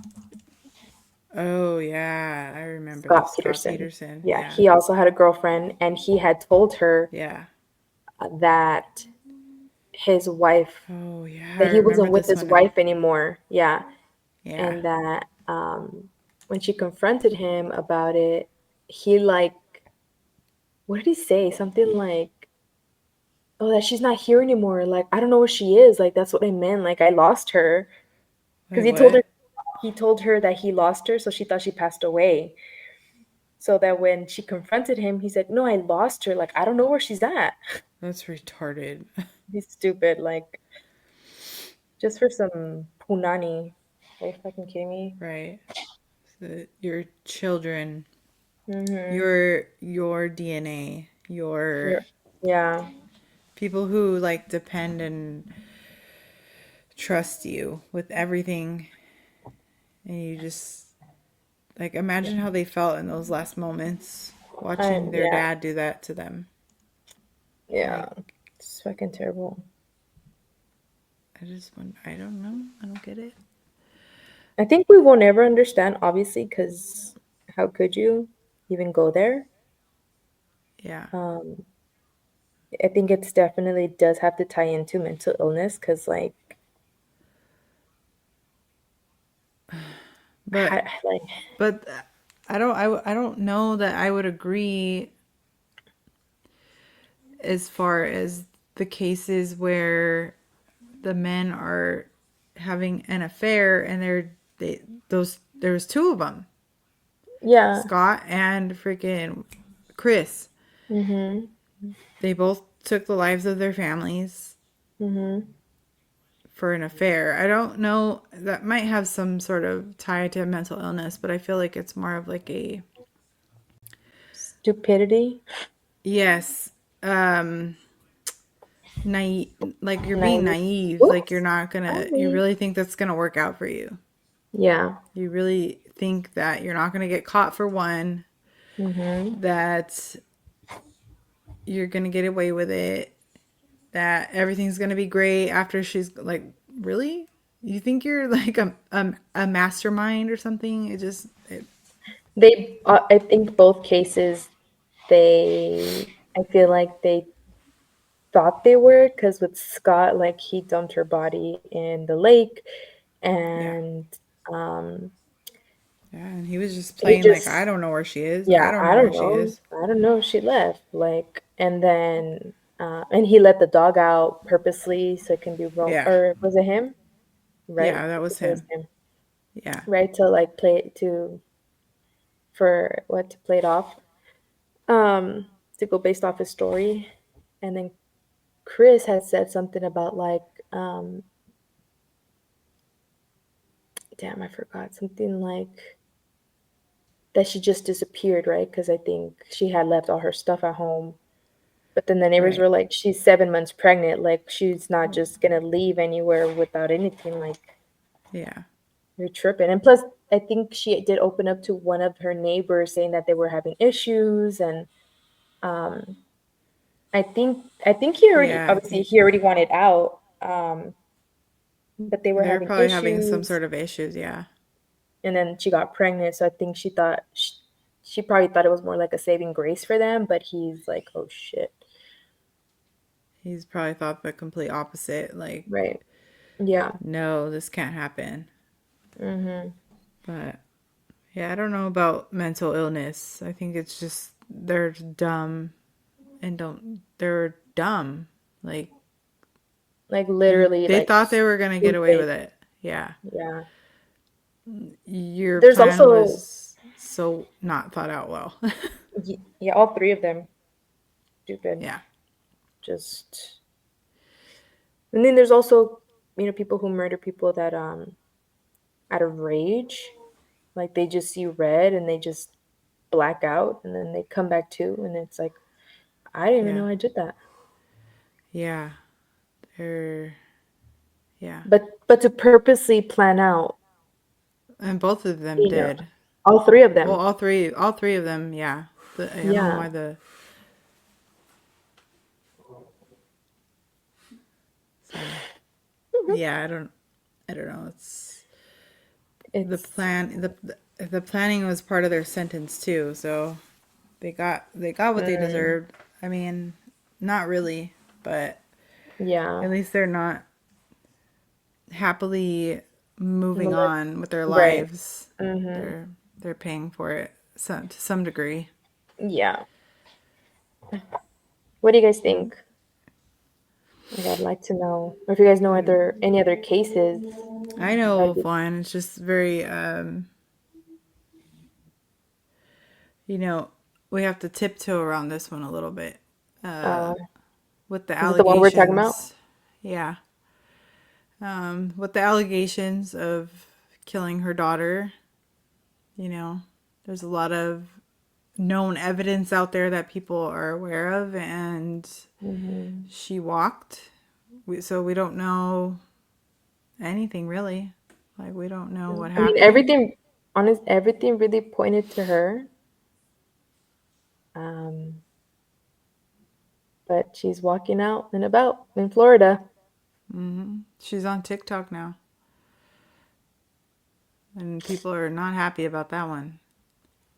Oh, yeah. I remember this. Scott Scott Peterson. Peterson. Yeah, Yeah. he also had a girlfriend, and he had told her Yeah. that his wife, Oh, yeah. I that he remember wasn't with this his one now. wife anymore. Yeah, Yeah. and that when she confronted him about it, he like, what did he say? Something like, "Oh, that she's not here anymore. Like, I don't know where she is. Like, that's what I meant. Like, I lost her." Because Wait, what? he told her that he lost her, so she thought she passed away. So that when she confronted him, he said, "No, I lost her. Like, I don't know where she's at." That's retarded. He's stupid. Like, just for some punani. Are you fucking kidding me? Right. Your children, Mm-hmm. your DNA, your Yeah. people who like depend and trust you with everything, and you just like imagine how they felt in those last moments watching their Yeah. dad do that to them. Yeah. Like It's fucking terrible. I don't know. I don't get it. I think we will never understand, obviously, because how could you even go there? Yeah. Um, I think it's definitely does have to tie into mental illness because, like, But like, but I don't know that I would agree as far as the cases where the men are having an affair and those there's 2 of them, yeah. Scott and freaking Chris. Mm-hmm. They both took the lives of their families Mm-hmm. for an affair. I don't know, that might have some sort of tie to mental illness, but I feel like it's more of like a Stupidity. yes, um naive, like you're being Naive. naive, like you're Whoops. not gonna, you Sorry. really think that's gonna work out for you. Yeah. You really think that you're not gonna get caught for one, Mm-hmm. that you're gonna get away with it, that everything's gonna be great after she's like, really? You think you're like a mastermind or something? I think both cases, I feel like they thought they were, because with Scott, like he dumped her body in the lake, Yeah. and um, Yeah, and he was just they playing like, I just, don't know where she is. I yeah, don't I know where don't she know, is. I don't know. She left, like, and then and he let the dog out purposely so it can be roam, Yeah. or was it him? Right, Yeah, that I was think it was him. him. Yeah. Right, to like play it to for what to play it off, um, to go based off his story, and then Chris had said something about like, um, damn, I forgot something like that she just disappeared, right? Because I think she had left all her stuff at home. But then the neighbors Right. were like, she's 7 months pregnant. Like, she's not just gonna leave anywhere without anything. Like, Yeah. you're tripping. And plus, I think she did open up to one of her neighbors saying that they were having issues. And um, I think he already, Yeah, I obviously, think he already wanted out. But they were they're having probably having some issues. sort of issues. Yeah. And then she got pregnant. So I think she probably thought it was more like a saving grace for them. But he's like, oh shit. He's probably thought the complete opposite. Like, Right. Yeah. no, this can't happen. Mm-hmm. But yeah, I don't know about mental illness. I think it's just they're dumb and they're dumb. Like, Like literally, they like thought they were going to get away stupid. with it. Yeah. Yeah. Your There's plan also, was so not thought out well. yeah, all three of them stupid. Yeah. Just, and then there's also, people who murder people that out of rage, like they just see red and they just black out, and then they come back to, and it's like, I didn't even Yeah. know I did that. Yeah. They're, yeah. But to purposely plan out, And both of them you know, did. all three of Well, them. all three of them, yeah. I don't know Yeah. why the so yeah, I don't know. It's the It's plan the planning was part of their sentence too, so they got what they mm, deserved. I mean, not really, but yeah. at least they're not happily moving Molest- on with their Right. lives. Mm-hmm. They're paying for it to some degree. Yeah. What do you guys think? Like, I'd like to know, or if you guys know other any other cases. I know That'd of be, one. It's just very you know, we have to tiptoe around this one a little bit. uh, With the is it the one we're talking about? allegations. Yeah. With the allegations of killing her daughter, you know, there's a lot of known evidence out there that people are aware of, and Hmm. she walked. So we don't know anything really. Like, we don't know what I mean, happened. everything really pointed to her. Um, but she's walking out and about in Florida. She's on TikTok now, and people are not happy about that one.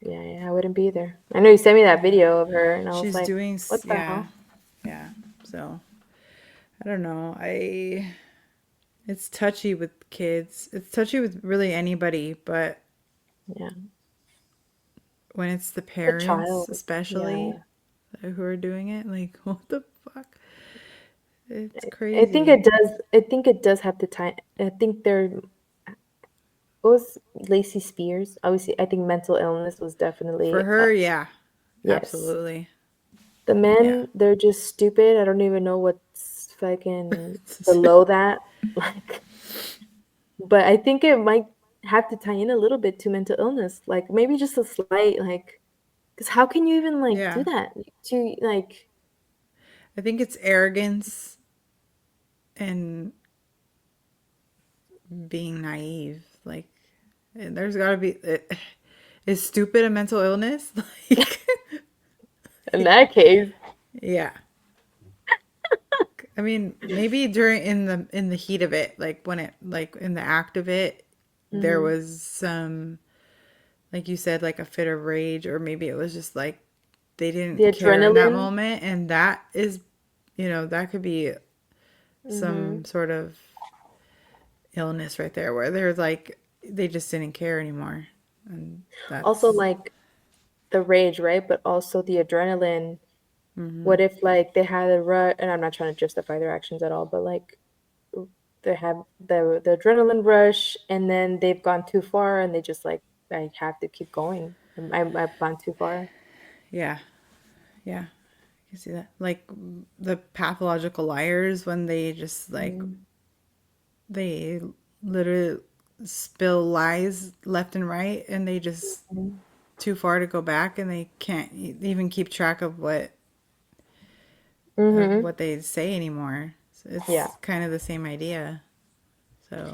Yeah, yeah, I wouldn't be there. I know you sent me that Yeah. video of her, and I was She's like, doing, what the yeah, hell? yeah. So, I don't know. It's touchy with kids. It's touchy with really anybody, but Yeah, when it's the the parents, child. Yeah, especially, who are doing it, like, what the fuck? It's I think it crazy. does. I think it does have to tie. I think there. What was Lacey Spears? Obviously, I think mental illness was For definitely her, yeah, yes. absolutely. The Yeah. men, they're just stupid. I don't even know what's fucking below that. Like, but I think it might have to tie in a little bit to mental illness. Like maybe just a slight, like, because how can you even like do Yeah. that? To like, I think it's arrogance and being naive. Like, and there's got to be. Is stupid a mental illness? Like, in that case, yeah. I mean, maybe during in the heat of it, like when it like in the act of it, there hmm, was some, like you said, like a fit of rage, or maybe it was just like they the didn't care in that adrenaline. moment, and that is, that could be Mm-hmm. some sort of illness right there where they're like, they just didn't care anymore. And Also, that's, like the rage, right? But also the adrenaline. hmm What if like they had a rush? And I'm not trying to justify their actions at all, but like they have the adrenaline rush, and then they've gone too far, and they just like I have to keep going. I've gone too far. yeah, yeah. You see that? Like the pathological liars when they just like, Mm-hmm. they literally spill lies left and right and they just too far to go back and they can't even keep track of Mm-hmm. what they say anymore. So Yeah. it's kind of the same idea. So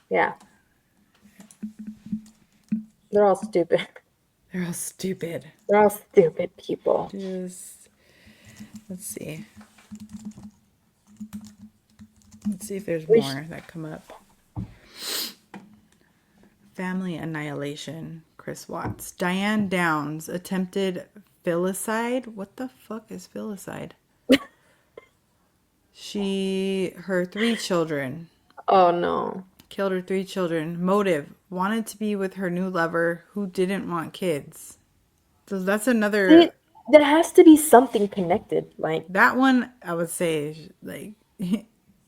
Yeah. They're all stupid. they're all stupid. They're all stupid people. Just let's see. Let's see if there's We sh- more that come up. Family annihilation. Chris Watts. Diane Downs attempted filicide. What the fuck is filicide? Her 3 children. oh no. Killed her 3 children. Motive. Wanted to be with her new lover who didn't want kids. So that's See, another. there has to be something connected. Like That one I would say is like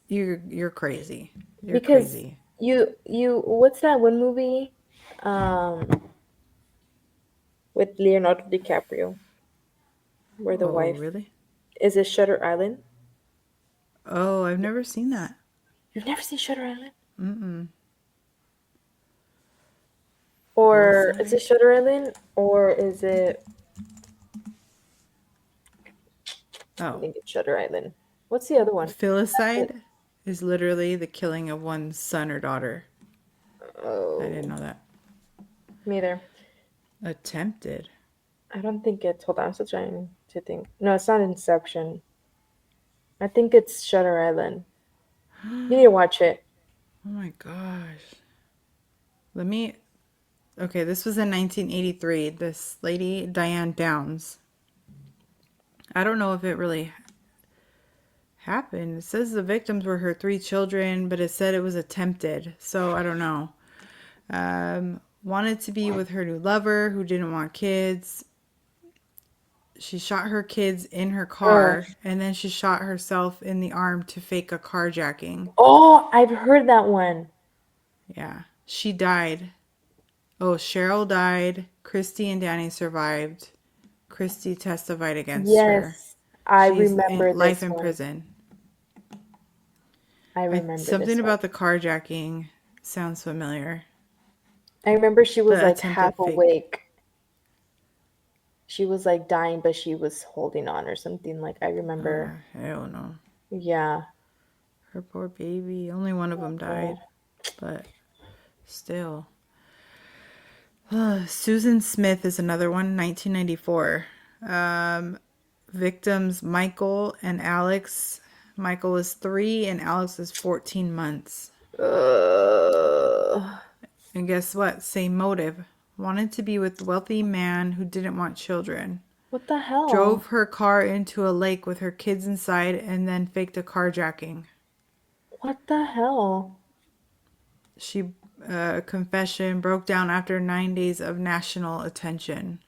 you're crazy. You're because crazy. you what's that one movie? Um with Leonardo DiCaprio where the Oh, wife really? is it Shutter Island? Oh, I've never seen that. You've never seen Shutter Island? Mm-mm. Or is it Filicide? Shutter Island? Or is it I Oh. think it's Shutter Island. What's the other one? Filicide is literally the killing of one's son or daughter. I didn't Oh, know that. me either. Attempted. I don't think it's. Hold on, I'm still trying to think. No, it's not Inception. I think it's Shutter Island. You need to watch it. Oh my gosh. Let me. Okay, this was in 1983. This lady, Diane Downs. I don't know if it really happened. It says the victims were her 3 children, but it said it was attempted. So I don't know. Wanted to be with her new lover who didn't want kids. She shot her kids in her Ugh. car and then she shot herself in the arm to fake a carjacking. Oh, I've heard that one. Yeah. She died. Oh, Cheryl died. Christy and Danny survived. Christy testified against her. Yes, I She's in remember life this in one. prison. I remember Something this one. about the carjacking sounds familiar. I remember she was The like half attempted fake. awake. She was like dying, but she was holding on or something. Like I remember. I don't know. Yeah. Her poor baby. Only one of them Oh, died, but still. Susan Smith is another one, 1994. Victims Michael and Alex. Michael is 3 and Alex is 14 months. ugh. And guess what? Same motive. Wanted to be with a wealthy man who didn't want children. What the hell? Drove her car into a lake with her kids inside and then faked a carjacking. What the hell? She, confession, broke down after 9 days of national attention.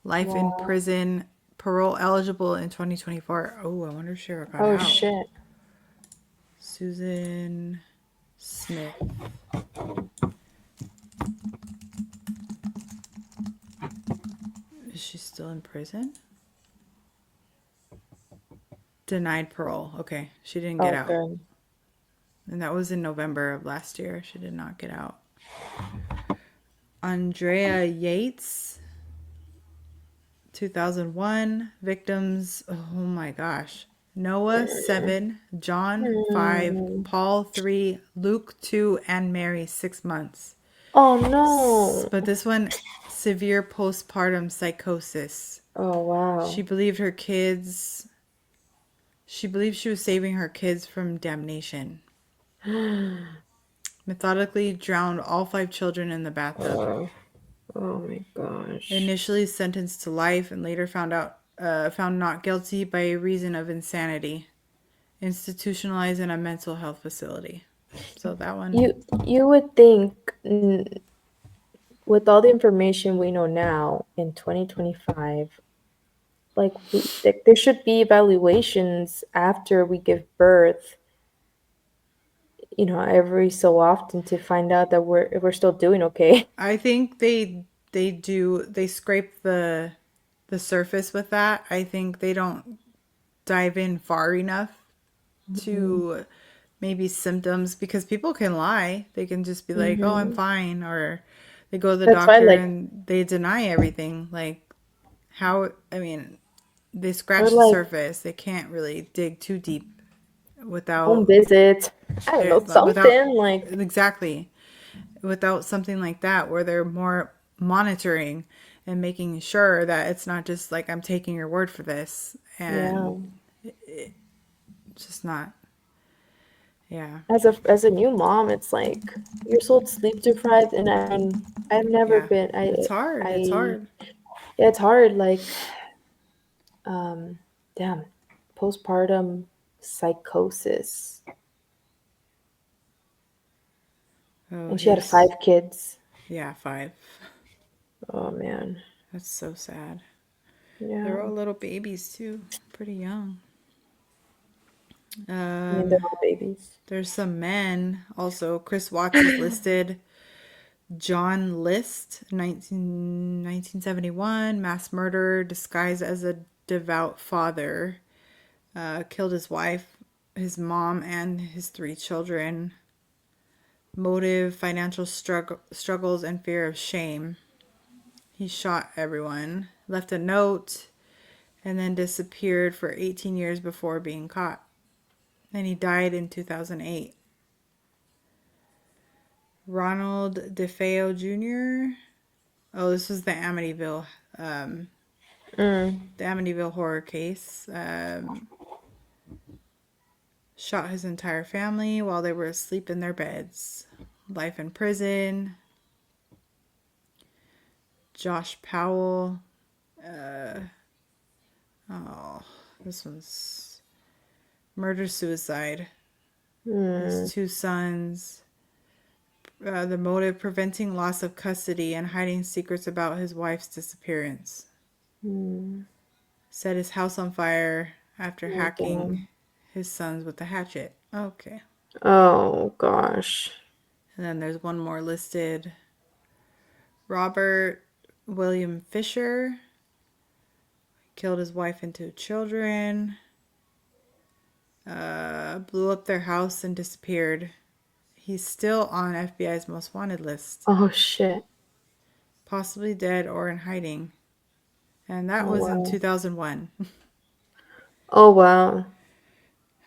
Life in Wow. prison, parole eligible in 2024. Oh, I wonder if she ever got Oh out. shit. Susan Smith. Is she still in prison? Denied parole. Okay, she didn't get Oh out. good. And that was in November of last year. She did not get out. Andrea Yates, 2001. Victims, oh my gosh. Noah, 7. John, 5. Hmm. Paul, 3. Luke, 2. And Mary, 6 months. Oh no. But this one, severe postpartum psychosis. Oh She wow. believed her kids, she believed she was saving her kids from damnation. Methodically drowned all 5 children in the bathtub. Oh, oh my gosh. Initially sentenced to life and later found out found not guilty by reason of insanity, institutionalized in a mental health facility. So that one, You would think, with all the information we know now in 2025, like there should be evaluations after we give birth, every so often to find out that we're still doing okay. I think they scrape the surface with that. I think they don't dive in far enough to maybe symptoms, because people can lie. They can just be like, "Oh, I'm fine," or they go to the That's why, doctor like, and they deny everything. Like how, I mean, they or scratch the like surface. They can't really dig too deep home without visits. I don't know, without something like, exactly, without something like that where they're more monitoring and making sure that it's not just like I'm taking your word for this, yeah. and it's just not. Yeah. As a new mom, it's like you're so sleep deprived, and I mean, I've never Yeah. been. It's hard. It's I hard. Yeah, it's hard. Like, um, damn, postpartum psychosis, Oh, and she had 5 kids. yeah, 5. Oh man, That's so sad. yeah. They're all little babies too, pretty young. I mean, they're Um, all babies. there's some men also. Chris Watts is listed. John List, 1971, mass murderer disguised as a devout father. Killed his wife, his mom, and his 3 children. Motive, financial struggles, and fear of shame. He shot everyone, left a note, and then disappeared for 18 years before being caught. And he died in 2008. Ronald DeFeo Jr. Oh, this was um, Mm. the Amityville horror case. Shot his entire family while they were asleep in their beds. Life in prison. Josh Powell. Oh, this one's murder suicide. His Mm. 2 sons. The motive, preventing loss of custody and hiding secrets about his wife's disappearance. Mm. Set his house on fire after Oh, hacking damn. his sons with a hatchet. Okay. Oh gosh. And then there's one more listed. Robert William Fisher. Killed his wife and 2 children. Blew up their house and disappeared. He's still on FBI's most wanted list. Oh shit. Possibly dead or in hiding. And that Oh was in wow. 2001. Oh wow.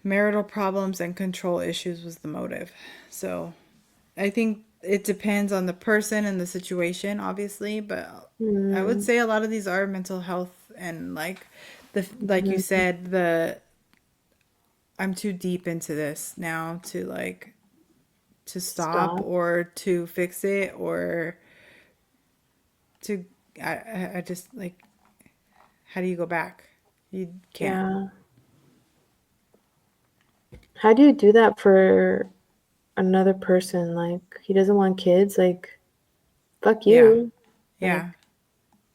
Marital problems and control issues was the motive. So I think it depends on the person and the situation, obviously, but I would Mm. say a lot of these are mental health, and like you said, the I'm too deep into this now to stop Stop. or to fix it, or to I just like, how do you go back? You can't. Yeah. How do you do that for another person? Like, he doesn't want kids. Like, fuck Yeah. you. Like, Yeah.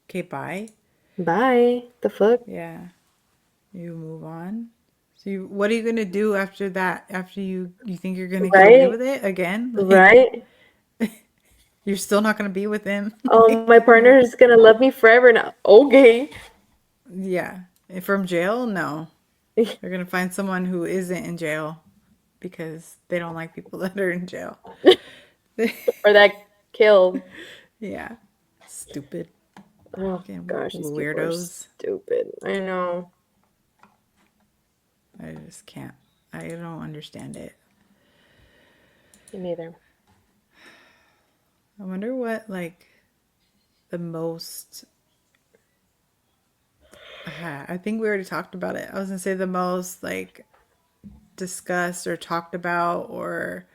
Okay, bye. bye. The fuck? Yeah. You move on. So what are you gonna do after that? After you think you're gonna get away Right? with it again? Like, Right? you're still not gonna be with him. My partner is gonna love me forever now. Okay. Yeah. From jail? No. They're gonna find someone who isn't in jail because they don't like people that are in jail. Or that killed. Yeah. Stupid. Oh Fucking gosh, these people are weirdos. stupid. I know. I just can't. I don't understand it. Me neither. I wonder what, like, the most. I think we already talked about it. I was gonna say the most, like, discussed or talked about or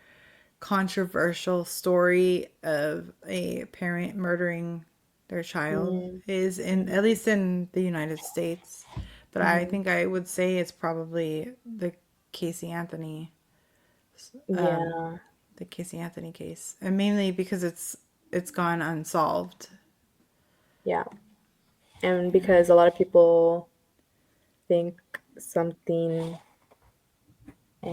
controversial story of a parent murdering their child Mm, is in, at least in the United States. But I mm-hmm. think I would say it's probably Casey Anthony, um, Yeah, the Casey Anthony case, and mainly because it's gone unsolved. yeah. And because a lot of people think something,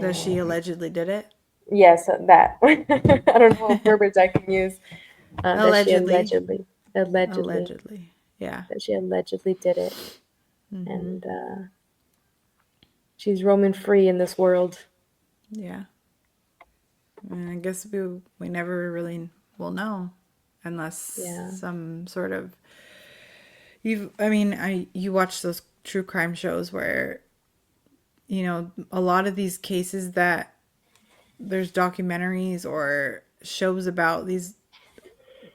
That she and allegedly did it. yes, that. I don't know what verbiage I can use. That she Allegedly, allegedly, allegedly, yeah. that she allegedly did it, and she's roaming free in this world. Yeah. And I guess we never really will know unless Yeah. some sort of I mean, you watch those true crime shows where a lot of these cases that there's documentaries or shows about these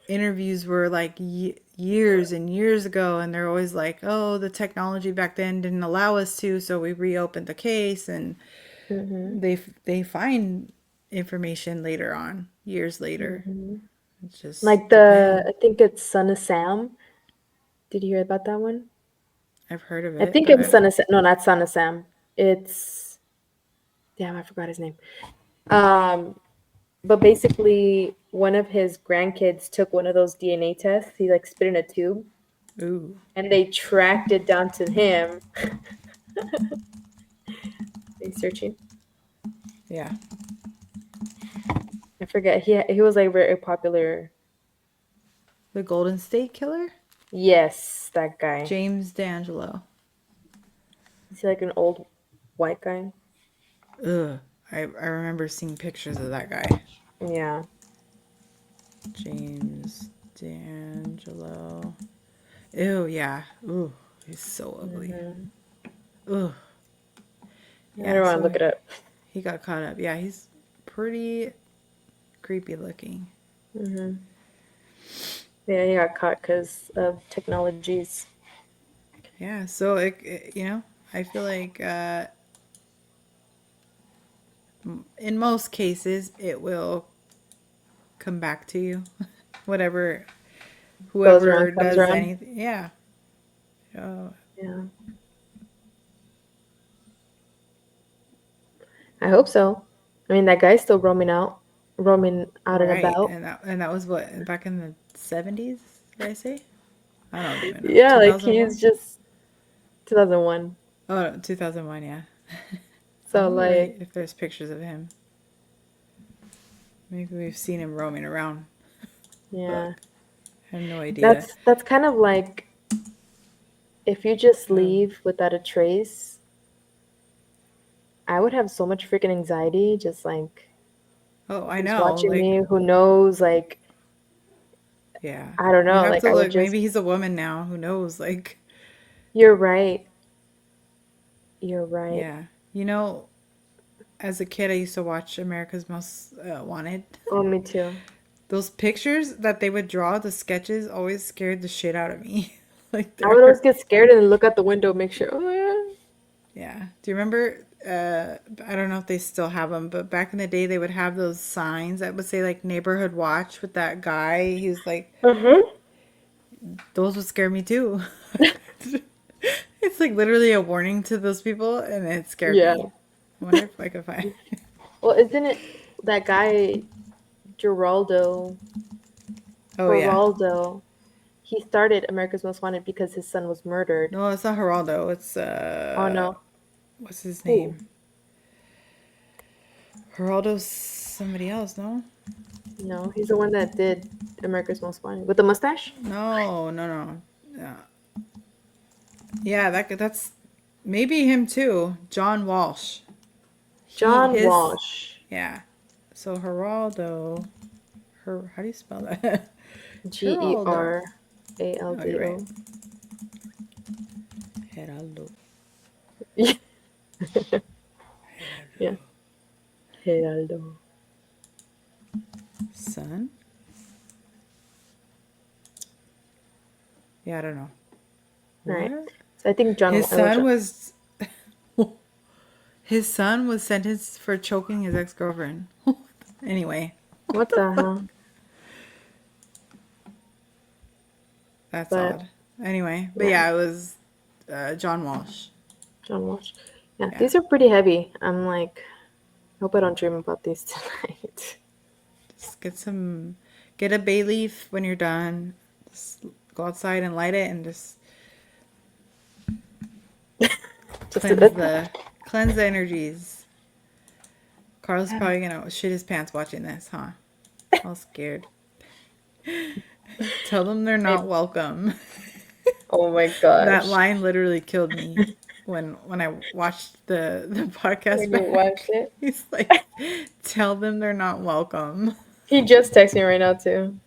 interviews were like years and years ago, and they're always like, "Oh, the technology back then didn't allow us to, so we reopened the case." And Mm-hmm. they find information later on, years later. Mm-hmm. It just Like depends. I think it's Son of Sam. Did you hear about that one? I've heard of I it, think it was but Son of Sam. No, not Son of Sam. It's damn, I forgot his name. Um, but basically, one of his grandkids took one of those DNA tests. He like spit in a tube, ooh, and they tracked it down to him. Are you searching? yeah, I forget. He was like very popular. the Golden State Killer, Yes, that guy. James D'Angelo. Is he like an old white guy? Ugh, I remember seeing pictures of that guy, Yeah. James D'Angelo. Ew, yeah. Ooh, he's so ugly. Mm-hmm. Ugh. I Yeah, don't want to so look it up. he got caught up. Yeah, he's pretty creepy looking. Mm-hmm. Yeah, he got caught because of technologies. Yeah, so I feel like in most cases it will come back to you. Whatever, Goes around, whoever comes does around. anything. Yeah. Oh, Yeah. I hope so. I mean, that guy's still roaming out and right. about. And that was what, back in the 70s, did I say? I don't even know. Yeah, like 2001? he's just 2001. Oh, no, 2001, yeah. I So wonder like, if there's pictures of him. Maybe we've seen him roaming around. yeah. Look, I have no idea. That's kind of like if you just Oh, leave without a trace, I would have so much freaking anxiety just like oh, I who's know. watching Like, me, who knows, like yeah. I don't You know, have like to I would look. just Maybe he's a woman now. Who knows? Like, you're right. You're right. yeah. As a kid, I used to watch America's Most Wanted. Oh, me too. Those pictures that they would draw, the sketches, always scared the shit out of me. Like, I would always they're, get scared and look out the window, make sure. Oh yeah. Do you remember? I don't know if they still have them, but back in the day, they would have those signs that would say like neighborhood watch with that guy. He was like, yeah. Mm-hmm. those would scare me too. It's like literally a warning to those people, and it scared Yeah. me. I wonder if I could find. Well, isn't it that guy Geraldo? Oh yeah, Geraldo. He started America's Most Wanted because his son was murdered. no, it's not Geraldo. It's Oh no. what's his Who? name? Geraldo's somebody else, no? No, he's the one that did America's Most Wanted with the mustache. No, no, no. Yeah, that's maybe him too. John Walsh. He John his Walsh. Yeah. So Geraldo, how do you spell that? Geraldo. Oh, you're right. Geraldo. Geraldo. Yeah. Geraldo. Son? Yeah, I don't know. All right. What? So I think John. His son was his son was sentenced for choking his ex-girlfriend. Anyway, what What the the fuck? hell? That's But odd. Anyway, but yeah, yeah, it was John Walsh. John Walsh. Yeah, Yeah. these are pretty heavy. I'm like, hope I don't dream about these tonight. Just get a bay leaf when you're done. Just go outside and light it and just Just a bit. cleanse the energies. Carl's probably gonna shit his pants watching this, huh? All scared. Tell them they're not Maybe. welcome. Oh my That gosh. line literally killed me when I watched the podcast When you back. watched it. He's like, tell them they're not welcome. He just texted me right now too.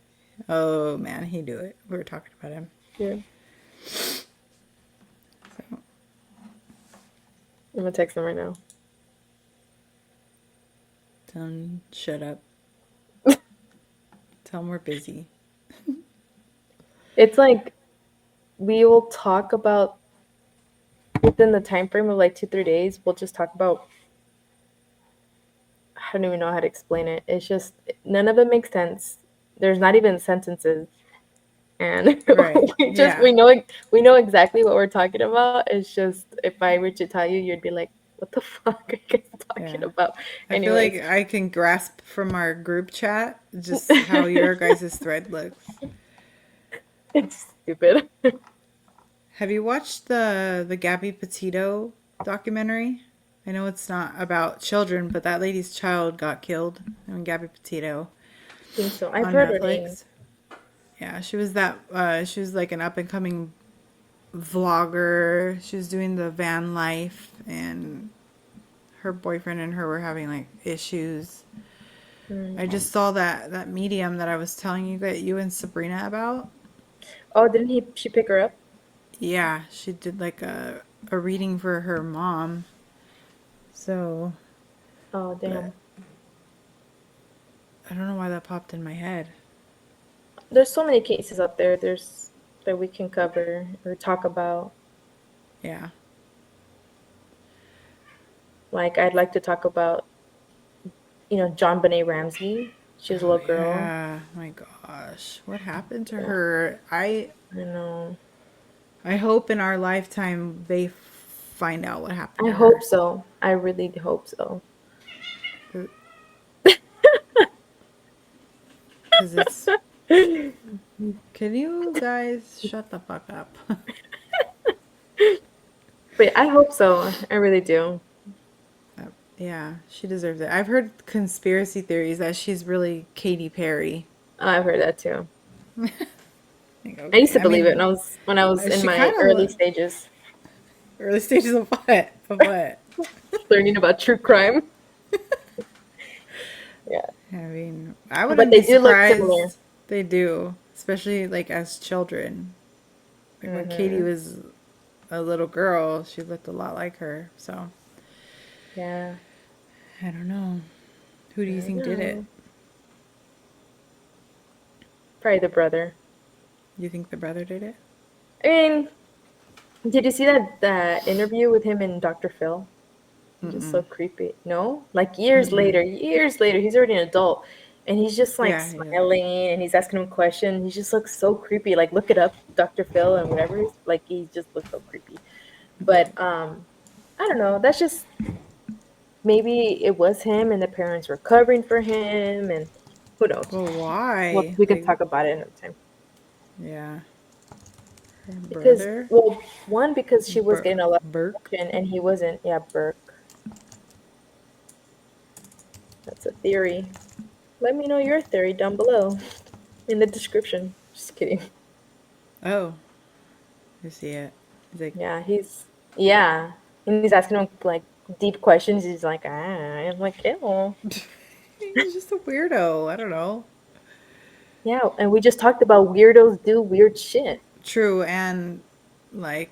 Oh man, he do it. We were talking about him. Yeah. So I'm gonna text him right now. tell him shut up. Tell him we're busy. It's like we will talk about within the time frame of like 2-3 days. We'll just talk about. I don't even know how to explain it. It's just none of it makes sense. There's not even sentences, and Right. Yeah. we know exactly what we're talking about. It's just if I were to tell you, you'd be like, "What the fuck are you guys talking Yeah. about?" I feel like Anyways, I can grasp from our group chat just how your guys' thread looks. it's stupid. Have you watched the Gabby Petito documentary? I know it's not about children, but that lady's child got killed on Gabby Petito I think so. I've on heard her name. Netflix. Yeah, she was like an up and coming vlogger. She was doing the van life, and her boyfriend and her were having like issues. I just saw that medium that I was telling you and Sabrina about. Oh, didn't she pick her up? Yeah, she did like a reading for her mom. So, Oh, but damn. I don't know why that popped in my head. There's so many cases out there. There's that we can cover or talk about. Yeah. Like I'd like to talk about, John Benet Ramsey. She was a Oh little girl. yeah. My gosh. What happened to Yeah, her? I know. I hope in our lifetime they find out what happened I to her. hope so. I really hope so. Cuz it's Can you guys shut the fuck up? But I hope so. I really do. Yeah, she deserves it. I've heard conspiracy theories that she's really Katy Perry. I've heard that too. Like, I used okay. to I believe it mean, when I was in she my kind early of stages, early stages of what? Of what? learning about true crime. Yeah, I mean, I but wouldn't they be do look similar. surprised they do, especially like as children. Like when Katie Hmm. was a little girl, she looked a lot like her. So Yeah, I don't know. Who do I you don't think did it? know. Probably the brother. You think the brother did it? I mean, did you see that interview with him and Dr. Phil? Just so Mm-mm. creepy. No? Like Mm-mm. years later, he's already an adult. And he's just like Yeah, yeah. smiling and he's asking him questions. He just looks so creepy. Like look it up, Dr. Phil and whatever. Like he just looks so creepy. But I don't know. That's just maybe it was him and the parents were covering for him and who knows. But Well, why? we can Like, talk about it another time. yeah. Her Because brother? well, one because she was getting a lot of Burke? attention and he wasn't. Yeah, Burke. That's a theory. Let me know your theory down below in the description. Just kidding. Oh, I see it. He's like, Yeah, yeah. And he's asking him like deep questions. He's like, I'm like, ew. he's just a weirdo. I don't know. Yeah, and we just talked about weirdos do weird shit. True, and like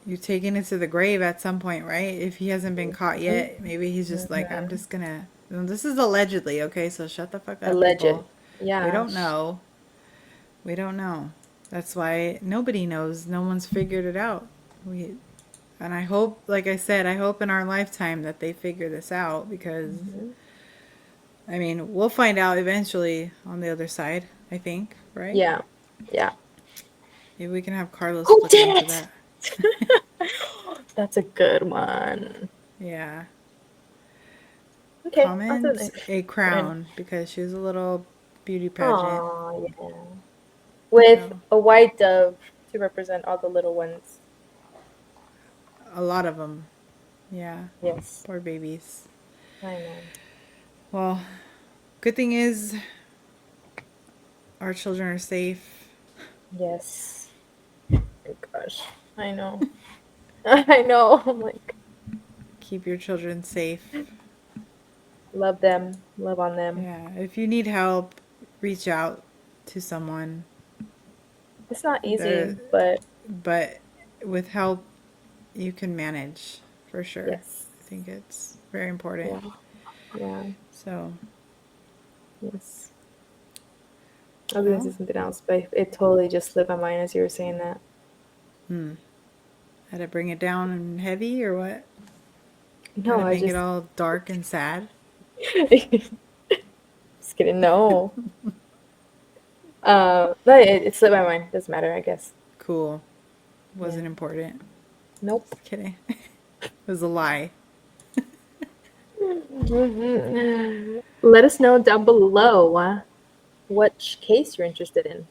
you're taking it to the grave at some point, right? If he hasn't been caught yet, maybe he's just like, I'm just gonna. And this is allegedly, okay? So shut the fuck up, Alleged. people. We Yeah. don't know. We don't know. That's why nobody knows. No one's figured it out. And I hope, like I said, I hope in our lifetime that they figure this out because, I mean, we'll find out eventually on the other side, I think, right? Yeah. Yeah. Maybe we can have Carlos Who look did into it? that. That's a good one. Yeah. Okay, on to the Comment next a one. crown because she was a little beauty pageant. Oh, yeah. With So a white dove to represent all the little ones. a lot of them. Yeah. Yes, Poor babies. I know. Well, good thing is our children are safe. Yes. Oh my gosh. I know. I know. I'm like, Keep your children safe. love them. Love on them. Yeah. If you need help, reach out to someone. It's not There, easy, but but with help, you can manage for sure. yes. I think it's very important. Yeah. Yeah. So, Yes. I was gonna say well, something else, but it totally just slipped my mind as you were saying that. had to bring it down and heavy or what? Had No, to I make it just all dark and sad? just kidding. No. But it slipped my mind. Doesn't matter, I guess. Cool. Yeah. Wasn't important. Nope. Just kidding. It was a lie. Let us know down below which case you're interested in.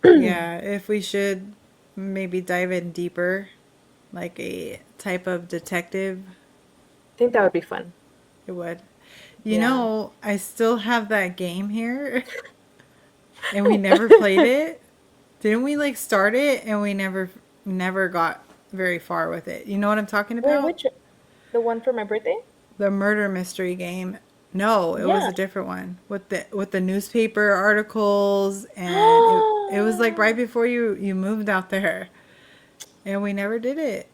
Yeah, if we should maybe dive in deeper, like a type of detective, I think that would be fun. it would. Yeah. I still have that game here and we never played it. Didn't we like start it and we never got very far with it? You know what I'm talking Wait, about? which the one for my birthday? The murder mystery game. No, it was Yeah. a different one with the newspaper articles and it was like right before you moved out there and we never did it.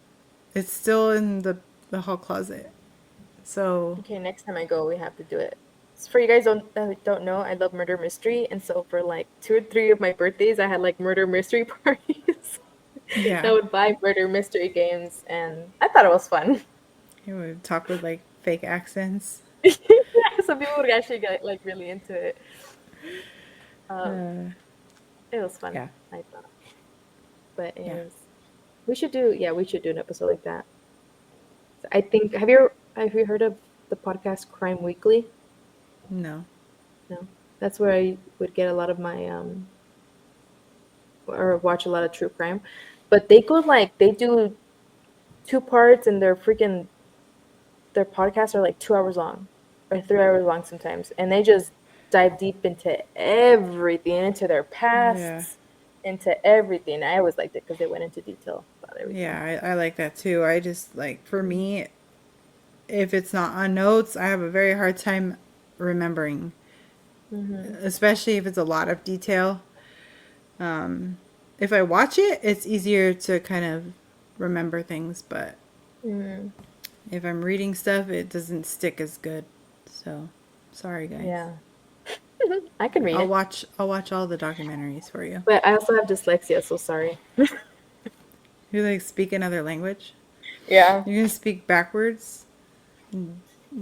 It's still in the hall closet. So, Okay, next time I go, we have to do it. So for you guys don't know, I love murder mystery, and so for like 2 or 3 of my birthdays, I had like murder mystery parties. I yeah, would buy murder mystery games, and I thought it was fun. you would talk with like fake accents. Some people would actually get like really into it. Um, Uh, it was fun, yeah, I thought. But yeah. anyways, we should do an episode like that. So I think have you heard of the podcast Crime Weekly? No. No, that's where I would get a lot of my or watch a lot of true crime. But they do 2 parts, and their podcasts are like 2 hours long or 3 hours long sometimes, and they just dive deep into everything, into their Yeah. pasts, into everything. I always liked it because they went into detail about everything. Yeah, I like that too. I just like for me, if it's not on notes, I have a very hard time remembering, Mm-hmm. especially if it's a lot of detail. If I watch it, it's easier to kind of remember things, but Mm, if I'm reading stuff, it doesn't stick as good. So, sorry guys. yeah, I can read it, I'll watch all the documentaries for you. but I also have dyslexia, so sorry. You like speak another language? Yeah, You're gonna speak backwards?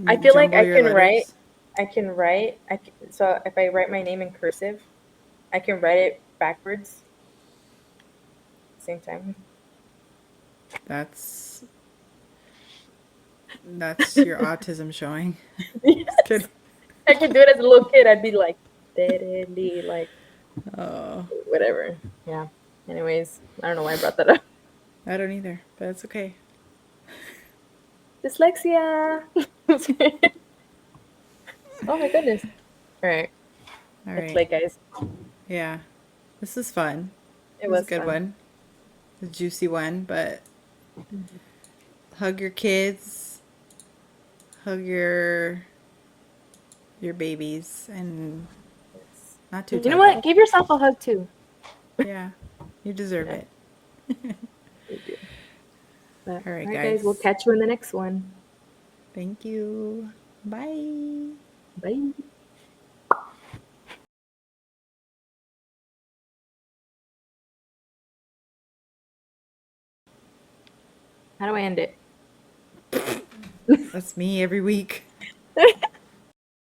I feel like Jumble your letters? I can write. So if I write my name in cursive, I can write it backwards at the same time. That's that's your autism showing. Just Yes, kidding. I can do it as a little kid. I'd be like, "Daddy," like Oh, whatever. Yeah. Anyways, I don't know why I brought that up. I don't either, but it's okay. Dyslexia. Oh my goodness. All right. All It's right. late, guys. Yeah. This is fun. It This is a was good fun. one. A juicy one, but hug your kids, hug your babies and not too You know tight. what? Give yourself a hug too. Yeah. You deserve Yeah, it. you do. But All all right, right, guys. We'll guys. catch you in the next one. Thank you. Bye. Bye. How do I end it? That's me every week.